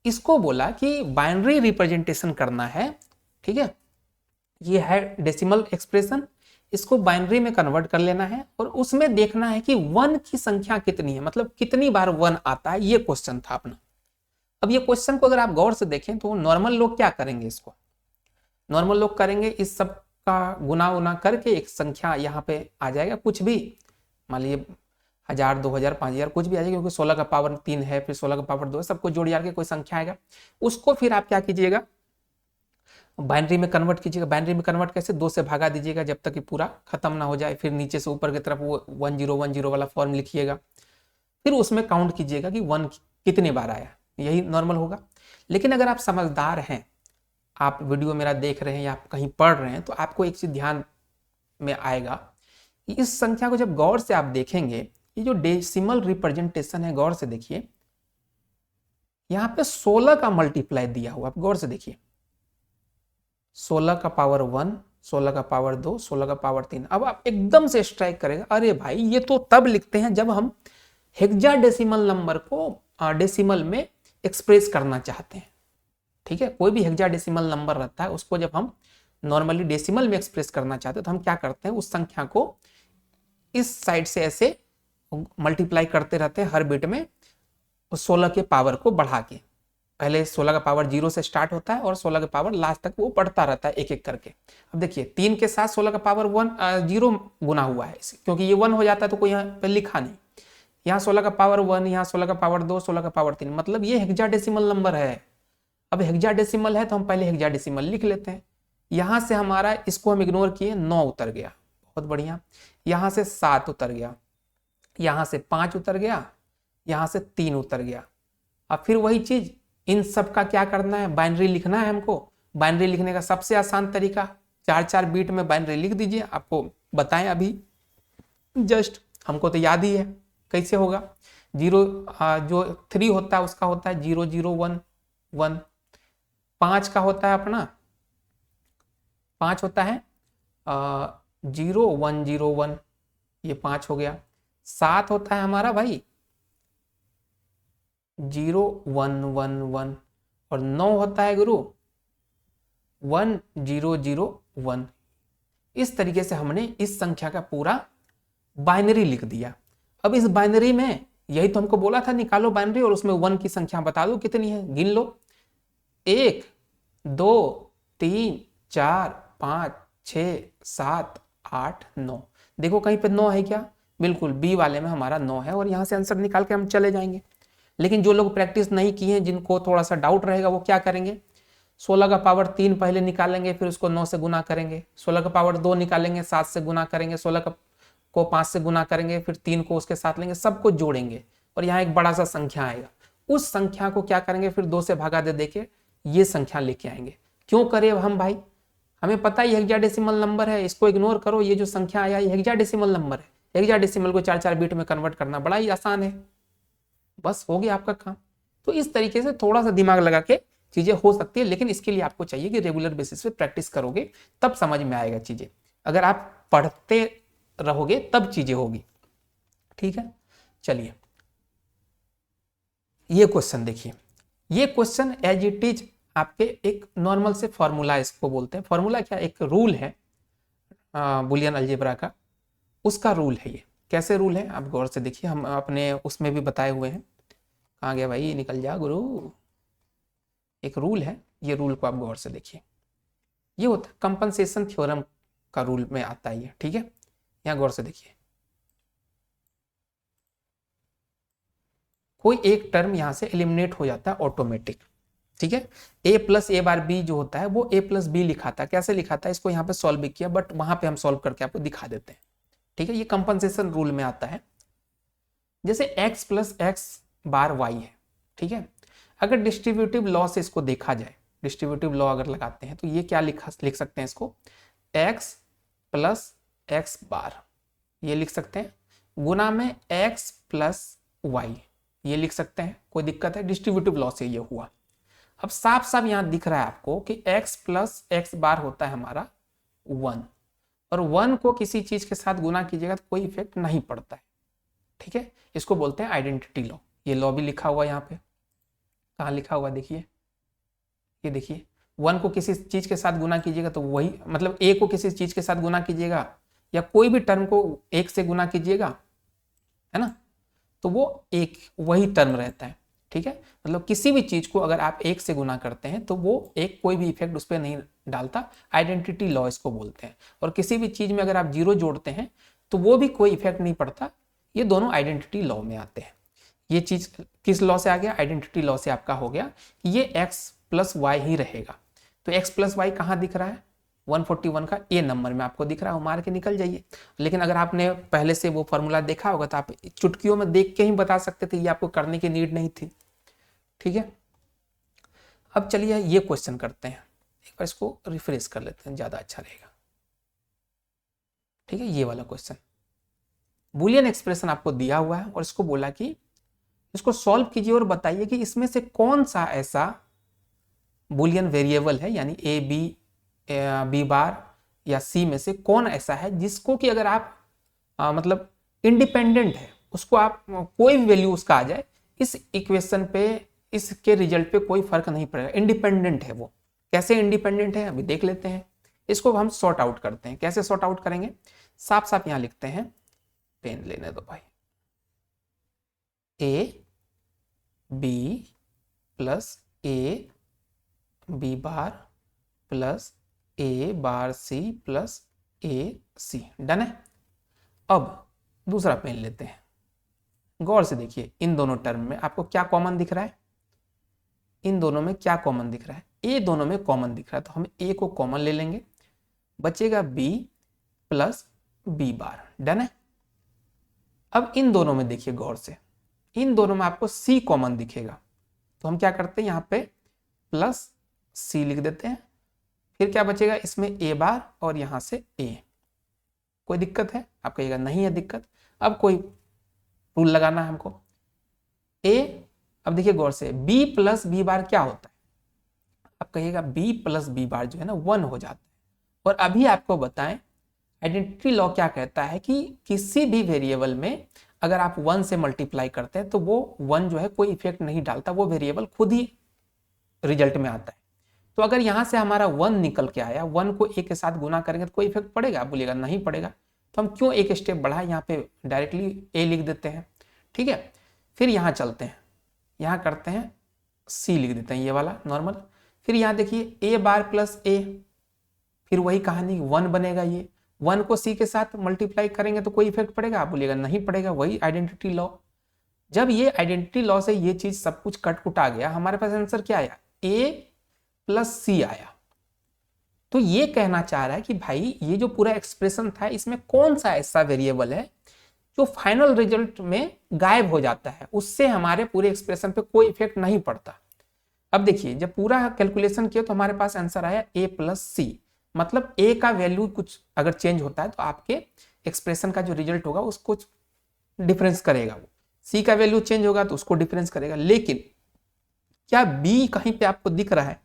इसको बोला कि बाइनरी रिप्रेजेंटेशन करना है, ठीक है। ये है डेसिमल एक्सप्रेशन, इसको बाइनरी में कन्वर्ट कर लेना है और उसमें देखना है कि 1 की संख्या कितनी है, मतलब कितनी बार 1 आता है, ये क्वेश्चन था अपना। अब ये क्वेश्चन को अगर आप गौर से देखें तो नॉर्मल लोग क्या करेंगे, इसको नॉर्मल लोग करेंगे इस सब का गुना उना करके एक संख्या यहाँ पे आ जाएगा, कुछ भी मान लीजिए 1000 2000 5000 कुछ भी आ जाएगा, क्योंकि 16 का पावर 3 है, फिर 16 का पावर 2 है, सबको जोड़ जाड़ के कोई संख्या आएगा, उसको फिर आप क्या कीजिएगा बाइनरी में कन्वर्ट कीजिएगा। बाइनरी में कन्वर्ट कैसे, 2 से भागा दीजिएगा जब तक कि पूरा खत्म ना हो जाए, फिर नीचे से ऊपर की तरफ वो 1010 वाला फॉर्म लिखिएगा, फिर उसमें काउंट कीजिएगा कि 1 कितने बार आया, यही नॉर्मल होगा। लेकिन अगर आप समझदार हैं, आप वीडियो मेरा देख रहे हैं या आप कहीं पढ़ रहे हैं, तो आपको एक चीज ध्यान में आएगा कि इस संख्या को जब गौर से आप देखेंगे, ये जो डेसिमल रिप्रेजेंटेशन है, गौर से देखिए, यहां पे 16 का मल्टीप्लाई दिया हुआ, आप गौर से देखिए, 16 का पावर 1, 16 का पावर 2, 16 का पावर 3। अब आप एकदम से स्ट्राइक करेगा, अरे भाई ये तो तब लिखते हैं जब हम हेक्साडेसिमल नंबर को डेसिमल में एक्सप्रेस करना चाहते हैं, ठीक है। कोई भी हेक्साडेसिमल नंबर रहता है, उसको जब हम नॉर्मली डेसिमल में एक्सप्रेस करना चाहते हैं तो हम क्या करते हैं, उस संख्या को इस साइड से ऐसे मल्टीप्लाई करते रहते हैं हर बिट में, 16 के पावर को बढ़ा के। पहले 16 का पावर 0 से स्टार्ट होता है और 16 का पावर लास्ट तक वो बढ़ता रहता है एक एक करके। अब देखिए 3 के साथ 16 का पावर 0 गुना हुआ है, क्योंकि ये 1 हो जाता है तो कोई यहाँ पे लिखा नहीं, यहाँ 16 का पावर 1, यहाँ 16 का पावर 2, 16 का पावर 3, मतलब ये हेक्साडेसिमल नंबर है। अब हेक्साडेसिमल है तो हम पहले हेक्साडेसिमल लिख लेते हैं। यहां से हमारा, इसको हम इग्नोर किए, 9 उतर गया, बहुत बढ़िया। यहां से 7 उतर गया, यहां से 5 उतर गया, यहां से 3 उतर गया। अब फिर वही चीज, इन सब का क्या करना है, बाइनरी लिखना है हमको, बाइनरी लिखने का सबसे आसान तरीका 4 बीट में बाइनरी लिख दीजिए। आपको बताएं अभी जस्ट, हमको तो याद ही है कैसे होगा। जीरो जो 3 होता है उसका होता है 0 0 1 1। 5 का होता है अपना 5 होता है 0 1 0 1, ये 5 हो गया। 7 होता है हमारा भाई 0 1 1 1 और 9 होता है गुरु 1 0 0 1। इस तरीके से हमने इस संख्या का पूरा बाइनरी लिख दिया। अब इस बाइनरी में यही तो हमको बोला था निकालो बाइनरी और उसमें 1 की संख्या बता दो कितनी है, गिन लो 1 2 3 4 5 6 7 8 9। देखो कहीं पे 9 है क्या, बिल्कुल बी वाले में हमारा 9 है और यहां से आंसर निकाल के हम चले जाएंगे। लेकिन जो लोग प्रैक्टिस नहीं किए हैं, जिनको थोड़ा सा डाउट रहेगा, वो क्या करेंगे, 16 का पावर 3 पहले निकालेंगे, फिर उसको 9 से गुना करेंगे, 16 का पावर 2 निकालेंगे, 7 से गुना करेंगे, 16 को 5 से गुना करेंगे, फिर 3 को उसके साथ लेंगे, सबको जोड़ेंगे और यहाँ एक बड़ा सा संख्या आएगा। उस संख्या को क्या करेंगे, फिर 2 से भगा दे के ये संख्या लेके आएंगे। क्यों करें हम भाई, हमें पता है हेक्साडेसिमल नंबर है, इसको इग्नोर करो। ये जो संख्या आया ये हेक्साडेसिमल नंबर है, हेक्साडेसिमल को 4 बीट में कन्वर्ट करना बड़ा ही आसान है, बस हो गया आपका काम। तो इस तरीके से थोड़ा सा दिमाग लगा के चीजें हो सकती है, लेकिन इसके लिए आपको चाहिए कि रेगुलर बेसिस पे प्रैक्टिस करोगे तब समझ में आएगा चीजें। अगर आप पढ़ते रहोगे तब चीजें होगी, ठीक है। चलिए ये क्वेश्चन देखिए, ये क्वेश्चन एज इट इज आपके एक नॉर्मल से फॉर्मूला, इसको बोलते हैं फॉर्मूला, क्या एक रूल है बुलियन अलजेब्रा का, उसका रूल है। ये कैसे रूल है आप गौर से देखिए, हम अपने उसमें भी बताए हुए हैं। कहाँ गया भाई, निकल जा गुरु। एक रूल है, ये रूल को आप गौर से देखिए। ये होता है कंपनसेशन थ्योरम का रूल में आता है ये, ठीक है। यहाँ गौर से देखिए, कोई एक टर्म यहां से एलिमिनेट हो जाता है ऑटोमेटिक, ठीक है। a plus A bar b जो होता है वो a प्लस बी लिखाता है। कैसे लिखाता है, इसको यहाँ पे सॉल्व भी किया, बट वहां पे हम सॉल्व करके आपको दिखा देते हैं, ठीक है। ये कंपनसेशन रूल में आता है। जैसे x plus x bar Y है, ठीक है। अगर डिस्ट्रीब्यूटिव लॉ से इसको देखा जाए, डिस्ट्रीब्यूटिव लॉ अगर लगाते हैं तो ये क्या लिख सकते हैं इसको, x प्लस एक्स बार ये लिख सकते हैं, गुना में x प्लस वाई ये लिख सकते हैं। कोई दिक्कत है, डिस्ट्रीब्यूटिव लॉ से ये हुआ। अब साफ साफ यहां दिख रहा है आपको कि x प्लस एक्स बार होता है हमारा 1, और 1 को किसी चीज के साथ गुना कीजिएगा तो कोई इफेक्ट नहीं पड़ता है, ठीक है। इसको बोलते हैं आइडेंटिटी लॉ। ये लॉ भी लिखा हुआ यहाँ पे, कहाँ लिखा हुआ देखिए, ये देखिए 1 को किसी चीज के साथ गुना कीजिएगा तो वही, मतलब a को किसी चीज के साथ गुना कीजिएगा या कोई भी टर्म को 1 से गुना कीजिएगा, है ना, तो वो एक वही टर्म रहता है, ठीक है। मतलब किसी भी चीज को अगर आप 1 से गुना करते हैं तो वो एक कोई भी इफेक्ट उस पर नहीं डालता, आइडेंटिटी लॉ इसको बोलते हैं। और किसी भी चीज में अगर आप 0 जोड़ते हैं तो वो भी कोई इफेक्ट नहीं पड़ता। ये दोनों आइडेंटिटी लॉ में आते हैं। ये चीज किस लॉ से आ गया, आइडेंटिटी लॉ से आपका हो गया कि ये x प्लस वाई ही रहेगा। तो x प्लस वाई कहाँ दिख रहा है, 141 का ए नंबर में आपको दिख रहा है, मार के निकल जाइए। लेकिन अगर आपने पहले से वो फॉर्मूला देखा होगा तो आप चुटकियों में देख के ही बता सकते थे, ये आपको करने की नीड नहीं थी, ठीक है। अब चलिए ये क्वेश्चन करते हैं, एक बार इसको रिफ्रेश कर लेते हैं, ज्यादा अच्छा रहेगा, ठीक है। ये वाला क्वेश्चन बुलियन एक्सप्रेशन आपको दिया हुआ है और इसको बोला कि इसको सॉल्व कीजिए और बताइए कि इसमें से कौन सा ऐसा बुलियन वेरिएबल है, यानी ए बी बार या सी में से कौन ऐसा है जिसको कि अगर आप मतलब इंडिपेंडेंट है, उसको आप कोई भी वैल्यू उसका आ जाए, इस इक्वेशन पे, इसके रिजल्ट पे कोई फर्क नहीं पड़ेगा, इंडिपेंडेंट है वो। कैसे इंडिपेंडेंट है अभी देख लेते हैं। इसको हम सॉर्ट आउट करते हैं। कैसे सॉर्ट आउट करेंगे, साफ साफ यहां लिखते हैं, पेन लेने दो भाई, a b plus A B bar plus A bar C plus a c, done है। अब दूसरा पेन लेते हैं, गौर से देखिए इन दोनों टर्म में आपको क्या कॉमन दिख रहा है, इन दोनों में क्या कॉमन दिख रहा है, ए दोनों में कॉमन दिख रहा है, तो हम ए को कॉमन ले लेंगे, बचेगा b plus b bar, done है। अब इन दोनों में देखिए गौर से, इन दोनों में आपको c कॉमन दिखेगा, तो हम क्या करते हैं यहाँ पे प्लस c लिख देते हैं फिर क्या बचेगा इसमें ए बार और यहां से ए। कोई दिक्कत है? आप कहिएगा नहीं है दिक्कत। अब कोई रूल लगाना है हमको। ए, अब देखिए गौर से, बी प्लस बी बार क्या होता है? आप कहिएगा बी प्लस बी बार जो है ना 1 हो जाता है। और अभी आपको बताएं आइडेंटिटी लॉ क्या कहता है कि किसी भी वेरिएबल में अगर आप 1 से मल्टीप्लाई करते हैं तो वो 1 जो है कोई इफेक्ट नहीं डालता, वो वेरिएबल खुद ही रिजल्ट में आता है। तो अगर यहां से हमारा 1 निकल के आया, 1 को ए के साथ गुना करेंगे तो कोई इफेक्ट पड़ेगा? आप बोलिएगा नहीं पड़ेगा। तो हम क्यों एक स्टेप बढ़ाएं, यहाँ पे डायरेक्टली ए लिख देते हैं। ठीक है, फिर यहाँ चलते हैं, यहाँ करते हैं सी लिख देते हैं, ये वाला नॉर्मल। फिर यहाँ देखिए ए बार प्लस ए, फिर वही कहानी 1 बनेगा। ये 1 को सी के साथ मल्टीप्लाई करेंगे तो कोई इफेक्ट पड़ेगा? आप बोलिएगा नहीं पड़ेगा। वही आइडेंटिटी लॉ। जब ये आइडेंटिटी लॉ से ये चीज सब कुछ कट कुट आ गया, हमारे पास आंसर क्या आया? ए प्लस सी आया। तो ये कहना चाह रहा है कि भाई ये जो पूरा एक्सप्रेशन था इसमें कौन सा ऐसा वेरिएबल है जो फाइनल रिजल्ट में गायब हो जाता है, उससे हमारे पूरे एक्सप्रेशन पे कोई इफेक्ट नहीं पड़ता। अब देखिए जब पूरा कैलकुलेशन किया तो हमारे पास आंसर आया ए प्लस सी। मतलब ए का वैल्यू कुछ अगर चेंज होता है तो आपके एक्सप्रेशन का जो रिजल्ट होगा उसको डिफरेंस करेगा। वो सी का वैल्यू चेंज होगा तो उसको डिफरेंस करेगा। लेकिन क्या बी कहीं पे आपको दिख रहा है?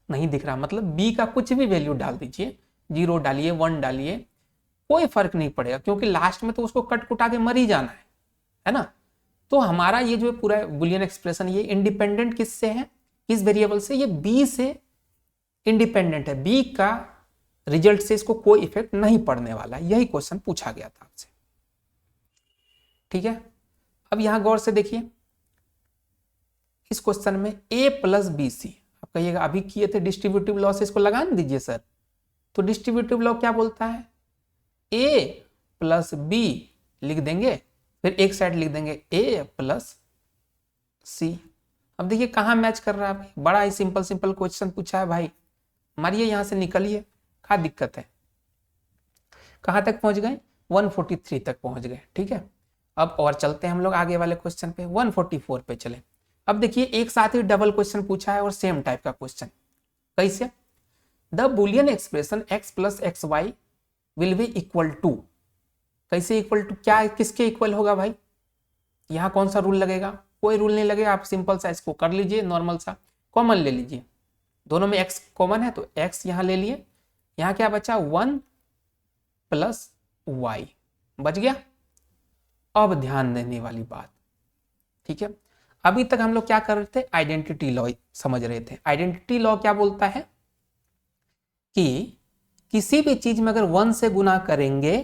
नहीं दिख रहा। मतलब बी का कुछ भी वैल्यू डाल दीजिए, 0 डालिए, 1 डालिए, कोई फर्क नहीं पड़ेगा, क्योंकि लास्ट में तो उसको कट कुटा के मर ही जाना है ना। तो हमारा ये जो पूरा बुलियन एक्सप्रेशन ये इंडिपेंडेंट किससे है? किस वेरिएबल से? ये बी से इंडिपेंडेंट है। बी का रिजल्ट से इसको कोई इफेक्ट नहीं पड़ने वाला। यही क्वेश्चन पूछा गया था आपसे। ठीक है, अब यहां गौर से देखिए, इस क्वेश्चन में a प्लस बी सी, आप कहिएगा अभी किए थे डिस्ट्रीब्यूटिव लॉ से इसको लगा नहीं दीजिए सर। तो डिस्ट्रीब्यूटिव लॉ क्या बोलता है? a प्लस बी लिख देंगे, फिर एक साइड लिख देंगे a प्लस सी। अब देखिए कहां मैच कर रहा है भाई। बड़ा ही सिंपल सिंपल क्वेश्चन पूछा है भाई। मारिए यहां से, निकलिए, क्या दिक्कत है? कहां तक पहुंच गए? 143 तक पहुंच गए। ठीक है, अब और चलते हैं हम लोग आगे वाले क्वेश्चन पे, 144 पे चले। अब देखिए एक साथ ही डबल क्वेश्चन पूछा है और सेम टाइप का क्वेश्चन। कैसे? The Boolean expression x plus x y will be equal to. कैसे इक्वल टू? क्या किसके इक्वल होगा भाई? यहां कौन सा रूल लगेगा? कोई रूल नहीं लगेगा। आप सिंपल सा इसको कर लीजिए, नॉर्मल सा कॉमन ले लीजिए। दोनों में x कॉमन है तो x यहां ले लिए। यहां क्या बचा? 1 प्लस वाई बच गया। अब ध्यान देने वाली बात, ठीक है, अभी तक हम लोग क्या कर रहे थे? आइडेंटिटी लॉ समझ रहे थे। आइडेंटिटी लॉ क्या बोलता है कि किसी भी चीज में अगर 1 से गुना करेंगे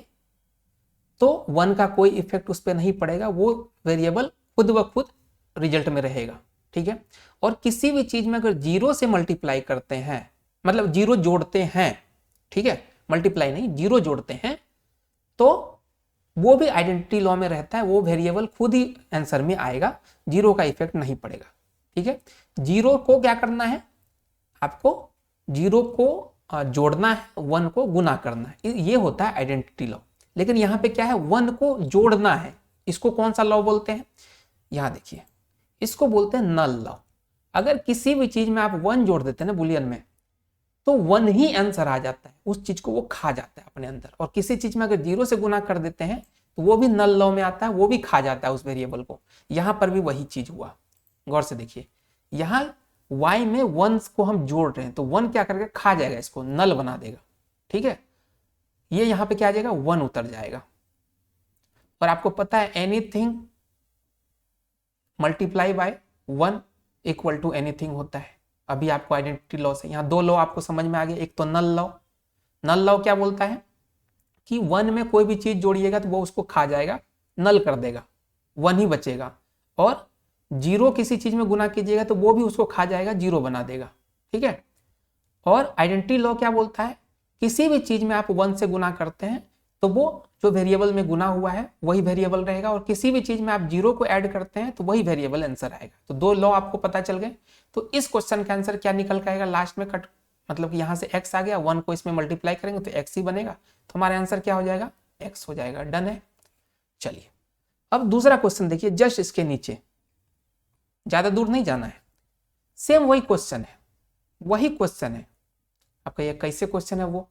तो 1 का कोई इफेक्ट उस पर नहीं पड़ेगा, वो वेरिएबल खुद ब खुद रिजल्ट में रहेगा। ठीक है, और किसी भी चीज में अगर 0 से मल्टीप्लाई करते हैं, मतलब 0 जोड़ते हैं, ठीक है, मल्टीप्लाई नहीं, 0 जोड़ते हैं, तो वो भी आइडेंटिटी लॉ में रहता है। वो वेरिएबल खुद ही आंसर में आएगा, 0 का इफेक्ट नहीं पड़ेगा। ठीक है, 0 को क्या करना है? आपको 0 को जोड़ना है, 1 को गुना करना है, ये होता है आइडेंटिटी लॉ। लेकिन यहाँ पे क्या है? 1 को जोड़ना है। इसको कौन सा लॉ बोलते हैं? यहाँ देखिए, इसको बोलते हैं नल लॉ। अगर किसी भी चीज में आप 1 जोड़ देते हैं ना बुलियन में, तो 1 ही आंसर आ जाता है, उस चीज को वो खा जाता है अपने अंदर। और किसी चीज में अगर 0 से गुना कर देते हैं तो वो भी नल लॉ में आता है, वो भी खा जाता है उस वेरिएबल को। यहां पर भी वही चीज हुआ। गौर से देखिए, यहां y में 1 को हम जोड़ रहे हैं तो 1 क्या करके खा जाएगा, इसको नल बना देगा। ठीक है, ये यहां पे क्या आ जाएगा? 1 उतर जाएगा। और आपको पता है anything multiply by 1 equal to anything होता है। अभी आपको आइडेंटिटी लॉ से यहाँ 2 लॉ आपको समझ में आ गए। एक तो नल लॉ। नल लॉ क्या बोलता है कि 1 में कोई भी चीज जोड़िएगा तो वो उसको खा जाएगा, नल कर देगा, 1 ही बचेगा। और 0 किसी चीज में गुना कीजिएगा तो वो भी उसको खा जाएगा, 0 बना देगा। ठीक है, और आइडेंटिटी लॉ क्या बोलता है? किसी भी चीज में आप 1 से गुना करते हैं तो वो जो वेरिएबल में गुना हुआ है वही वेरिएबल रहेगा, और किसी भी चीज में आप 0 को ऐड करते हैं तो वही वेरिएबल आंसर आएगा। तो 2 लॉ आपको पता चल गए। तो इस क्वेश्चन का आंसर क्या निकल के आएगा? लास्ट में कट, मतलब कि यहां से x आ गया, 1 को इसमें मल्टीप्लाई करेंगे तो x ही बनेगा। तो हमारा आंसर क्या हो जाएगा? x हो जाएगा। डन है। चलिए अब दूसरा क्वेश्चन देखिए, जस्ट इसके नीचे, ज्यादा दूर नहीं जाना है, सेम वही क्वेश्चन है, वही क्वेश्चन है। आपका ये कैसे क्वेश्चन है वो,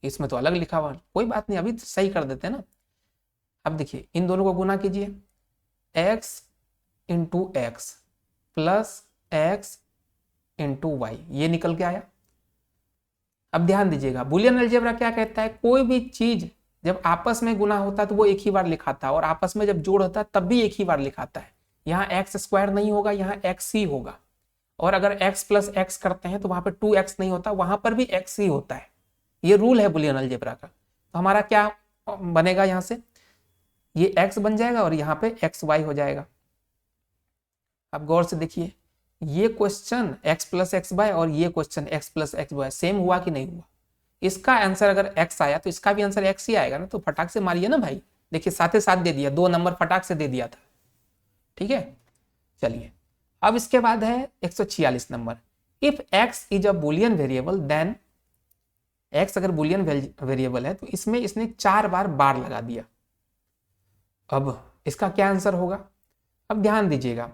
इसमें तो अलग लिखा हुआ है, कोई बात नहीं, अभी तो सही कर देते हैं ना। अब देखिए इन दोनों को गुना कीजिए, x into x plus x into y, ये निकल के आया। अब ध्यान दीजिएगा बुलियन अलजेब्रा क्या कहता है, कोई भी चीज जब आपस में गुना होता है तो वो एक ही बार लिखाता है, और आपस में जब जोड़ होता है तब भी एक ही बार लिखाता है। यहाँ एक्स स्क्वायर नहीं होगा, यहाँ एक्स ही होगा, और अगर एक्स प्लस एक्स करते हैं तो वहां पर 2x नहीं होता, वहां पर भी एक्स ही होता है। ये रूल है बुलियन अलजेब्रा का। तो हमारा क्या बनेगा, यहाँ से ये x बन जाएगा और यहाँ पे एक्स वाई हो जाएगा। अब गौर से देखिए, ये question x plus x y और ये question x plus x y same हुआ कि नहीं हुआ। इसका आंसर अगर x आया तो इसका भी आंसर x ही आएगा ना, तो फटाक से मारिए ना भाई। देखिए साथ साथ दे दिया, 2 नंबर फटाक से दे दिया था। ठीक है, चलिए अब इसके बाद है 146 number. If x is a Boolean variable then, x अगर बुलियन वेरिएबल है तो इसमें इसने 4 बार बार लगा दिया। अब इसका क्या आंसर होगा। अब ध्यान दीजिएगा,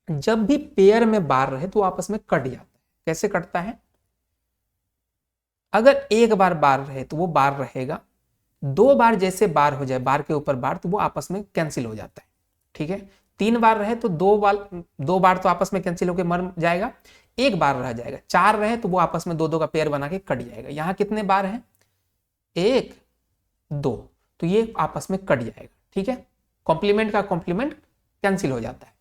जब भी पेयर में बार रहे तो आपस में कट जाता है। कैसे कटता है, अगर एक बार बार रहे तो वो बार रहेगा, 2 बार जैसे बार हो जाए बार के ऊपर बार तो वो आपस में कैंसिल हो जाता है। ठीक है, 3 बार रहे तो 2 बार तो आपस में कैंसिल होकर मर जाएगा, 1 बार रह जाएगा। 4 रहे तो वो आपस में 2 का पेयर बना के कट जाएगा। यहाँ कितने बार हैं, 1 2, तो ये आपस में कट जाएगा। ठीक है, कॉम्प्लीमेंट का कॉम्प्लीमेंट कैंसिल हो जाता है।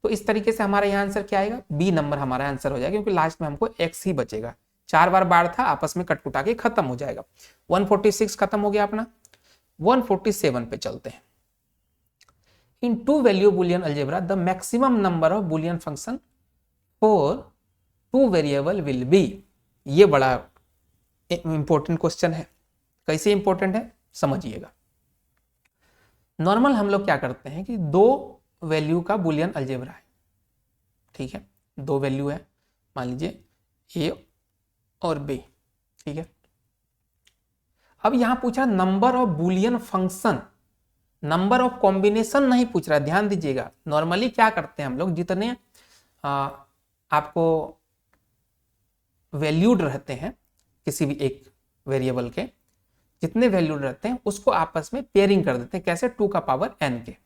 तो इस तरीके से हमारा यहाँ आंसर क्या आएगा, बी नंबर हमारा आंसर हो जाएगा, क्योंकि लास्ट में हमको एक्स ही बचेगा। 4 बार बार था, आपस में कटकुटा के खत्म हो जाएगा। 146 खत्म हो गया अपना। 147 पे चलते हैं। In two value Boolean algebra the maximum number of Boolean function for 2 variable will be. ये बड़ा इंपॉर्टेंट क्वेश्चन है। कैसे इंपॉर्टेंट है समझिएगा। नॉर्मल हम लोग क्या करते हैं कि 2 वैल्यू का बुलियन अलजेब्रा है। ठीक है, 2 वैल्यू है, मान लीजिए ए और बी। ठीक है, अब यहां पूछा number of Boolean function, number of combination नहीं पूछ रहा। ध्यान दीजिएगा, नॉर्मली क्या करते हैं हम लोग, जितने आपको वैल्यूड रहते हैं किसी भी एक वेरिएबल के, जितने वैल्यूड रहते हैं उसको आपस में पेयरिंग कर देते हैं। कैसे, 2 का पावर n के,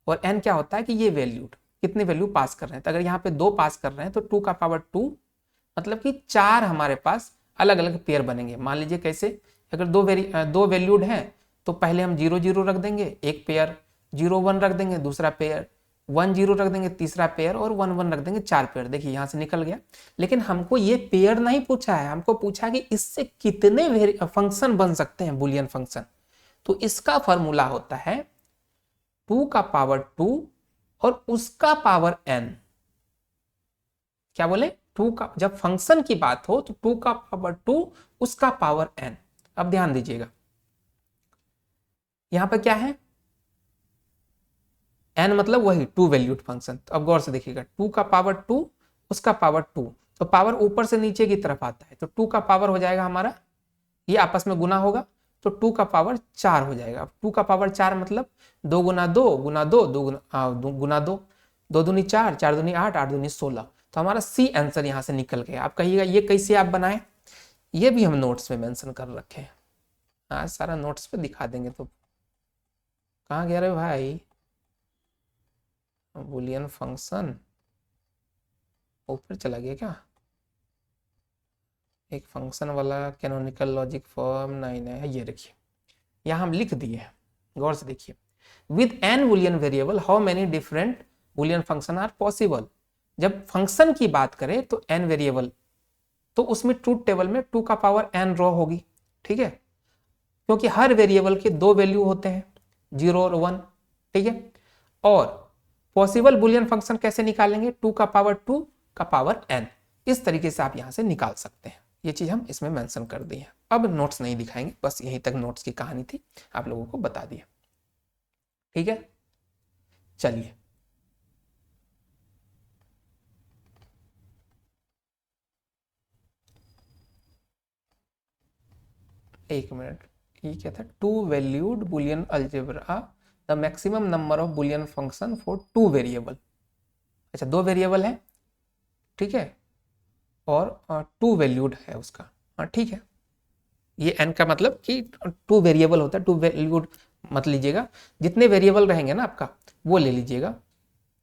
और n क्या होता है कि ये वैल्यूड कितने वैल्यू पास कर रहे हैं। तो अगर यहाँ पे 2 पास कर रहे हैं तो 2 का पावर 2, मतलब कि 4 हमारे पास अलग अलग पेयर बनेंगे। मान लीजिए कैसे, अगर 2 वैल्यूड हैं तो पहले हम 0 0 रख देंगे एक पेयर, 0 1 रख देंगे दूसरा पेयर, 1 0 रख देंगे तीसरा पेयर, और 1 1 रख देंगे 4 पेयर। देखिए यहां से निकल गया। लेकिन हमको ये पेयर नहीं पूछा है, हमको पूछा कि इससे कितने फंक्शन बन सकते हैं, बुलियन फंक्शन। तो इसका फॉर्मूला होता है 2 का पावर 2 और उसका पावर n। क्या बोले, 2 का, जब फंक्शन की बात हो तो 2 का पावर 2 उसका पावर n। अब ध्यान दीजिएगा, यहां पर क्या है, n मतलब वही 2 वैल्यूड फंक्शन। तो अब गौर से देखिएगा, 2 का पावर 2 उसका पावर 2, तो पावर ऊपर से नीचे की तरफ आता है, तो 2 का पावर हो जाएगा हमारा, ये आपस में गुना होगा तो 2 का पावर 4 हो जाएगा। 2 का पावर 4 मतलब 2 गुना 2 गुना 2 गुना 2, 2 दूनी 4, 4 दूनी 8, 8 दूनी 16। तो हमारा सी आंसर यहां से निकल गया। आप कहिएगा ये कैसे आप बनाए, ये भी हम नोट्स में मेंशन कर रखे हैं, आज सारा नोट्स पे दिखा देंगे। तो कहाँ गया रे भाई, बुलियन फंक्शन ऊपर चला गया क्या, एक फंक्शन वाला कैनोनिकल लॉजिक फॉर्म नहीं है, ये देखिए यहाँ हम लिख दिए हैं। गौर से देखिए, with n Boolean variable how many different Boolean function are possible. जब फंक्शन की बात करें तो n वेरिएबल, तो उसमें ट्रूथ टेबल में 2 का पावर n रो होगी। ठीक है, क्योंकि हर वेरिएबल के 2 वैल्यू होते हैं, 0 और 1। ठीक है, और पॉसिबल बुलियन फंक्शन कैसे निकालेंगे, 2 का पावर 2 का पावर n। इस तरीके से आप यहां से निकाल सकते हैं। ये चीज हम इसमें मेंशन कर दी है। अब नोट्स नहीं दिखाएंगे, बस यहीं तक नोट्स की कहानी थी, आप लोगों को बता दिया। ठीक है, चलिए एक मिनट, ये क्या था, 2 valued Boolean algebra the maximum number of Boolean function for 2 variable. अच्छा 2 वेरिएबल है, ठीक है, और टू वैल्यूड है उसका। हाँ ठीक है, ये n का मतलब कि टू वेरिएबल होता है, टू वैल्यूड मत लीजिएगा, जितने वेरिएबल रहेंगे ना आपका वो ले लीजिएगा।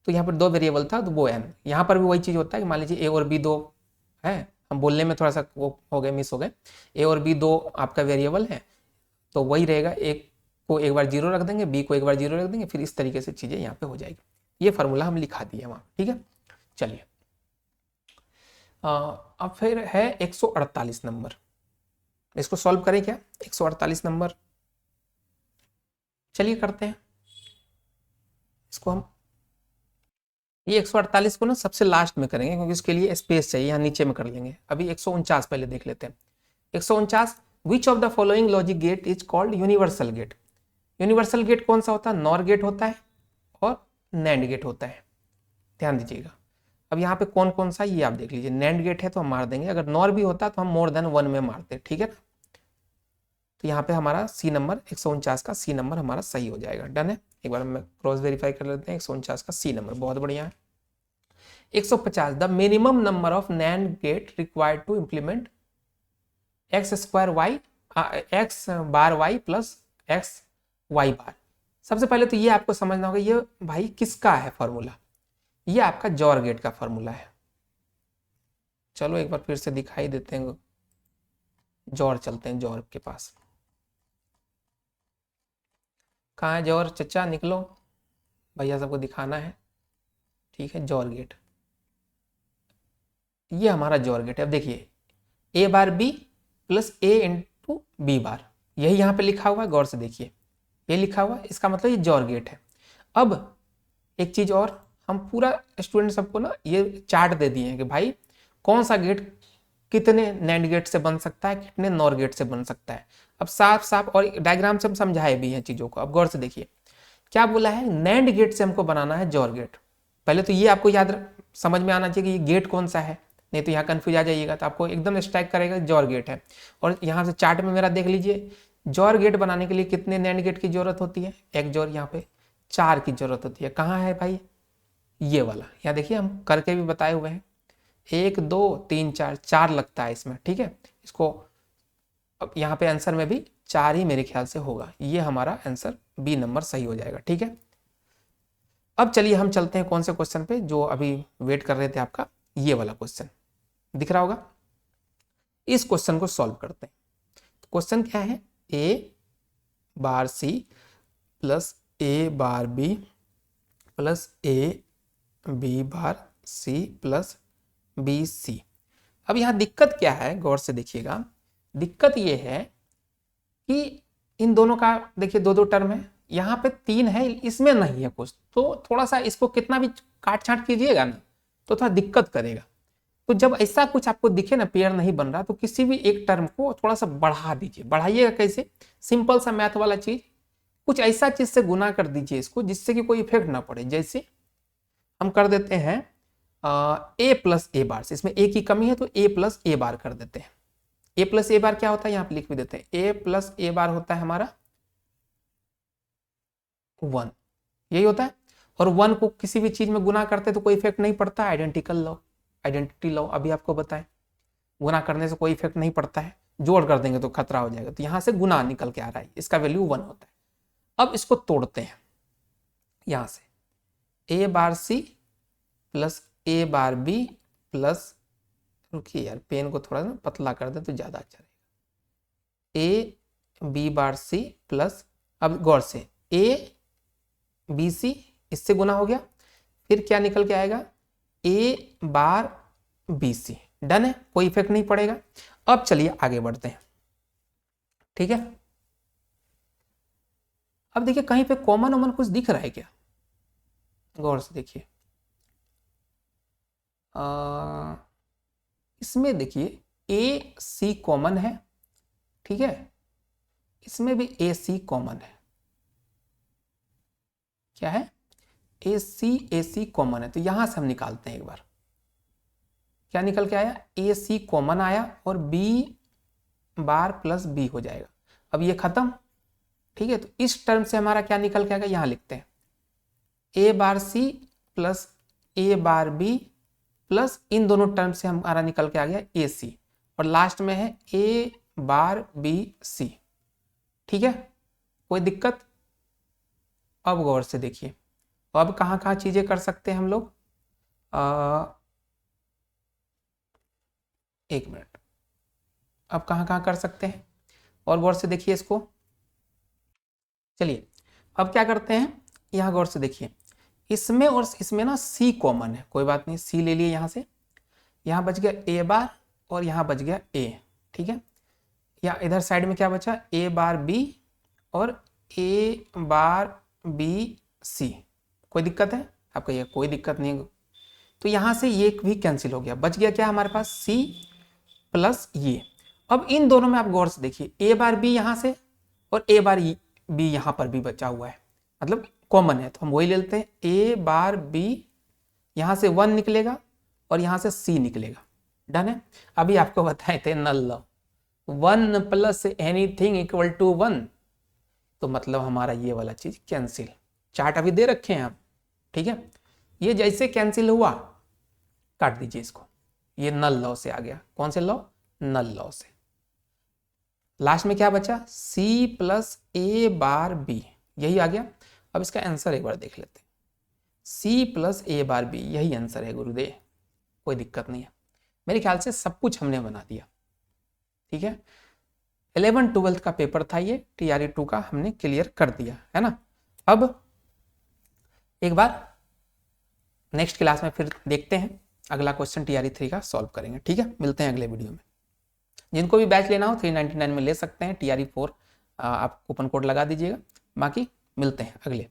तो यहाँ पर दो वेरिएबल था तो वो n, यहाँ पर भी वही चीज़ होता है कि मान लीजिए a और b दो है, हम बोलने में थोड़ा सा वो हो गए, मिस हो गए, a और b दो आपका वेरिएबल है तो वही रहेगा, एक को एक बार जीरो रख देंगे, b को एक बार जीरो रख देंगे, फिर इस तरीके से चीज़ें यहाँ पे हो जाएगी। ये फार्मूला हम लिखा दिए वहाँ, ठीक है। चलिए अब फिर है 148 नंबर, इसको सॉल्व करें क्या, 148 नंबर, चलिए करते हैं इसको हम। ये 148 को ना सबसे लास्ट में करेंगे क्योंकि इसके लिए स्पेस चाहिए, यहाँ नीचे में कर लेंगे। अभी 149 पहले देख लेते हैं। 149, which of the following logic gate is called universal gate. Universal gate कौन सा होता है, नॉर गेट होता है और नैंड गेट होता है, ध्यान दीजिएगा। अब यहाँ पे कौन कौन सा ये आप देख लीजिए, नैंड गेट है तो हम मार देंगे, अगर नॉर भी होता तो हम मोर देन 1 में मारते, ठीक है ना। तो यहाँ पे हमारा सी नंबर 149 का सी नंबर हमारा सही हो जाएगा, डन है। एक बार हम क्रॉस वेरीफाई कर लेते हैं, 149 का सी नंबर बहुत बढ़िया है। 150, the minimum number of NAND gate required to implement X square Y X bar Y plus x Y bar. सबसे पहले तो ये आपको समझना होगा ये भाई किसका है फॉर्मूला, ये आपका जॉर गेट का फॉर्मूला है। चलो एक बार फिर से दिखाई देते हैं, जॉर चलते हैं जॉर के पास। कहाँ है जॉर, चचा निकलो, भैया सबको दिखाना है, ठीक है। जॉर गेट, ये हमारा जॉर गेट है। अब देखिए ए बार बी प्लस ए इंटू बी बार, यही यहाँ पे लिखा हुआ है, गौर से देखिए ये लिखा हुआ है, इसका मतलब ये जॉर गेट है। अब एक चीज और, हम पूरा स्टूडेंट सबको ना ये चार्ट दे दिए हैं कि भाई कौन सा गेट कितने नैंड गेट से बन सकता है, कितने नॉर गेट से बन सकता है। अब साफ साफ और डायग्राम से हम समझाए भी हैं चीजों को। अब गौर से देखिए क्या बोला है, नैंड गेट से हमको बनाना है जॉर गेट। पहले तो ये आपको याद समझ में आना चाहिए कि ये गेट कौन सा है, नहीं तो यहाँ कंफ्यूज आ जाइएगा। तो आपको एकदम स्ट्राइक करेगा जॉर गेट है। और यहाँ से चार्ट में मेरा देख लीजिए, जॉर गेट बनाने के लिए कितने नैंड गेट की जरूरत होती है, एक जॉर यहाँ पे 4 की जरूरत होती है। कहाँ है भाई, ये वाला, यहाँ देखिए हम करके भी बताए हुए हैं, 1 2 3 4, 4 लगता है इसमें, ठीक है। इसको अब यहाँ पे आंसर में भी 4 ही मेरे ख्याल से होगा, ये हमारा आंसर बी नंबर सही हो जाएगा, ठीक है। अब चलिए हम चलते हैं कौन से क्वेश्चन पे जो अभी वेट कर रहे थे आपका, ये वाला क्वेश्चन दिख रहा होगा। इस क्वेश्चन को सॉल्व करते हैं। तो क्वेश्चन क्या है, A bar C plus A bar B plus A B bar C plus B C. अब यहां दिक्कत क्या है, गौर से देखिएगा। दिक्कत ये है कि इन दोनों का देखिए दो दो टर्म है, यहाँ पे 3 है, इसमें नहीं है कुछ, तो थोड़ा सा इसको कितना भी काट छांट कीजिएगा ना तो थोड़ा दिक्कत करेगा। तो जब ऐसा कुछ आपको दिखे ना पेयर नहीं बन रहा, तो किसी भी एक टर्म को थोड़ा सा बढ़ा दीजिए। बढ़ाइएगा कैसे, सिंपल सा मैथ वाला चीज, कुछ ऐसा चीज से गुना कर दीजिए इसको जिससे कि कोई इफेक्ट ना पड़े। जैसे हम कर देते हैं ए प्लस ए बार से, इसमें ए की कमी है तो ए प्लस ए बार कर देते हैं। ए प्लस ए बार क्या होता है, यहाँ पे लिख भी देते हैं, ए प्लस ए बार होता है हमारा 1, यही होता है। और 1 को किसी भी चीज में गुना करते तो कोई इफेक्ट नहीं पड़ता, आइडेंटिकल लॉ, आइडेंटिटी लॉ अभी आपको बताएं, गुना करने से कोई इफेक्ट नहीं पड़ता है, जोड़ कर देंगे तो खतरा हो जाएगा। तो यहां से गुना निकल के आ रहा है, इसका वैल्यू 1 होता है। अब इसको तोड़ते हैं, यहां से ए बार सी प्लस ए बार बी प्लस, रुकिए यार पेन को थोड़ा ना पतला कर दे तो ज्यादा अच्छा रहेगा, A B bar C plus, अब गौर से ए बी सी इससे गुना हो गया, फिर क्या निकल के आएगा, ए बार बी सी, डन है, कोई इफेक्ट नहीं पड़ेगा। अब चलिए आगे बढ़ते हैं, ठीक है। अब देखिए कहीं पे कॉमन वॉमन कुछ दिख रहा है क्या, गौर से देखिए। इसमें देखिए ए सी कॉमन है, ठीक है, इसमें भी ए सी कॉमन है, क्या है, ए सी कॉमन है। तो यहां से हम निकालते हैं एक बार, क्या निकल के आया, ए सी कॉमन आया और बी बार प्लस बी हो जाएगा। अब ये खत्म, ठीक है। तो इस टर्म से हमारा क्या निकल के आएगा, यहां लिखते हैं ए बार सी प्लस ए बार बी प्लस इन दोनों टर्म से हमारा निकल के आ गया ए सी, और लास्ट में है ए बार बी सी। ठीक है, कोई दिक्कत? अब गौर से देखिए, अब कहाँ कहाँ चीजें कर सकते हैं हम लोग। एक मिनट, अब कहाँ कहाँ कर सकते हैं और गौर से देखिए इसको। चलिए अब क्या करते हैं, यहाँ गौर से देखिए, इसमें और इसमें ना सी कॉमन है, कोई बात नहीं, सी ले लिए यहाँ से, यहाँ बच गया ए बार और यहाँ बच गया ए। ठीक है, या इधर साइड में क्या बचा, ए बार बी और ए बार बी सी। कोई दिक्कत है? आप कहिए कोई दिक्कत नहीं। तो यहाँ से ये भी कैंसिल हो गया, बच गया क्या हमारे पास, सी प्लस ये। अब इन दोनों में आप गौर से देखिए, ए बार बी यहाँ से और ए बार बी यहाँ पर भी बचा हुआ है, मतलब कॉमन है, तो हम वही ले लेते हैं। ए बार बी यहाँ से 1 निकलेगा और यहाँ से सी निकलेगा। डन है। अभी आपको बताए थे null law, 1 plus anything equal to 1, तो मतलब हमारा ये वाला चीज कैंसिल। चार्ट अभी दे रखे हैं आप, ठीक है, ये जैसे कैंसिल हुआ काट दीजिए इसको, ये नल लॉ से आ गया। कौन से लॉ? नल लॉ से। लास्ट में क्या बचा, सी प्लस ए बार बी, यही आ गया। अब इसका आंसर एक बार देख लेते हैं, सी प्लस ए बार बी, यही आंसर है गुरुदेव, कोई दिक्कत नहीं है। मेरे ख्याल से सब कुछ हमने बना दिया। ठीक है, 11-12 का पेपर था ये, TRE 2 का हमने क्लियर कर दिया है ना। अब एक बार नेक्स्ट क्लास में फिर देखते हैं, अगला क्वेश्चन TRE 3 का सॉल्व करेंगे। ठीक है, मिलते हैं अगले वीडियो में। जिनको भी बैच लेना हो 399 में ले सकते हैं, TRE 4 आप कूपन कोड लगा दीजिएगा। बाकी मिलते हैं अगले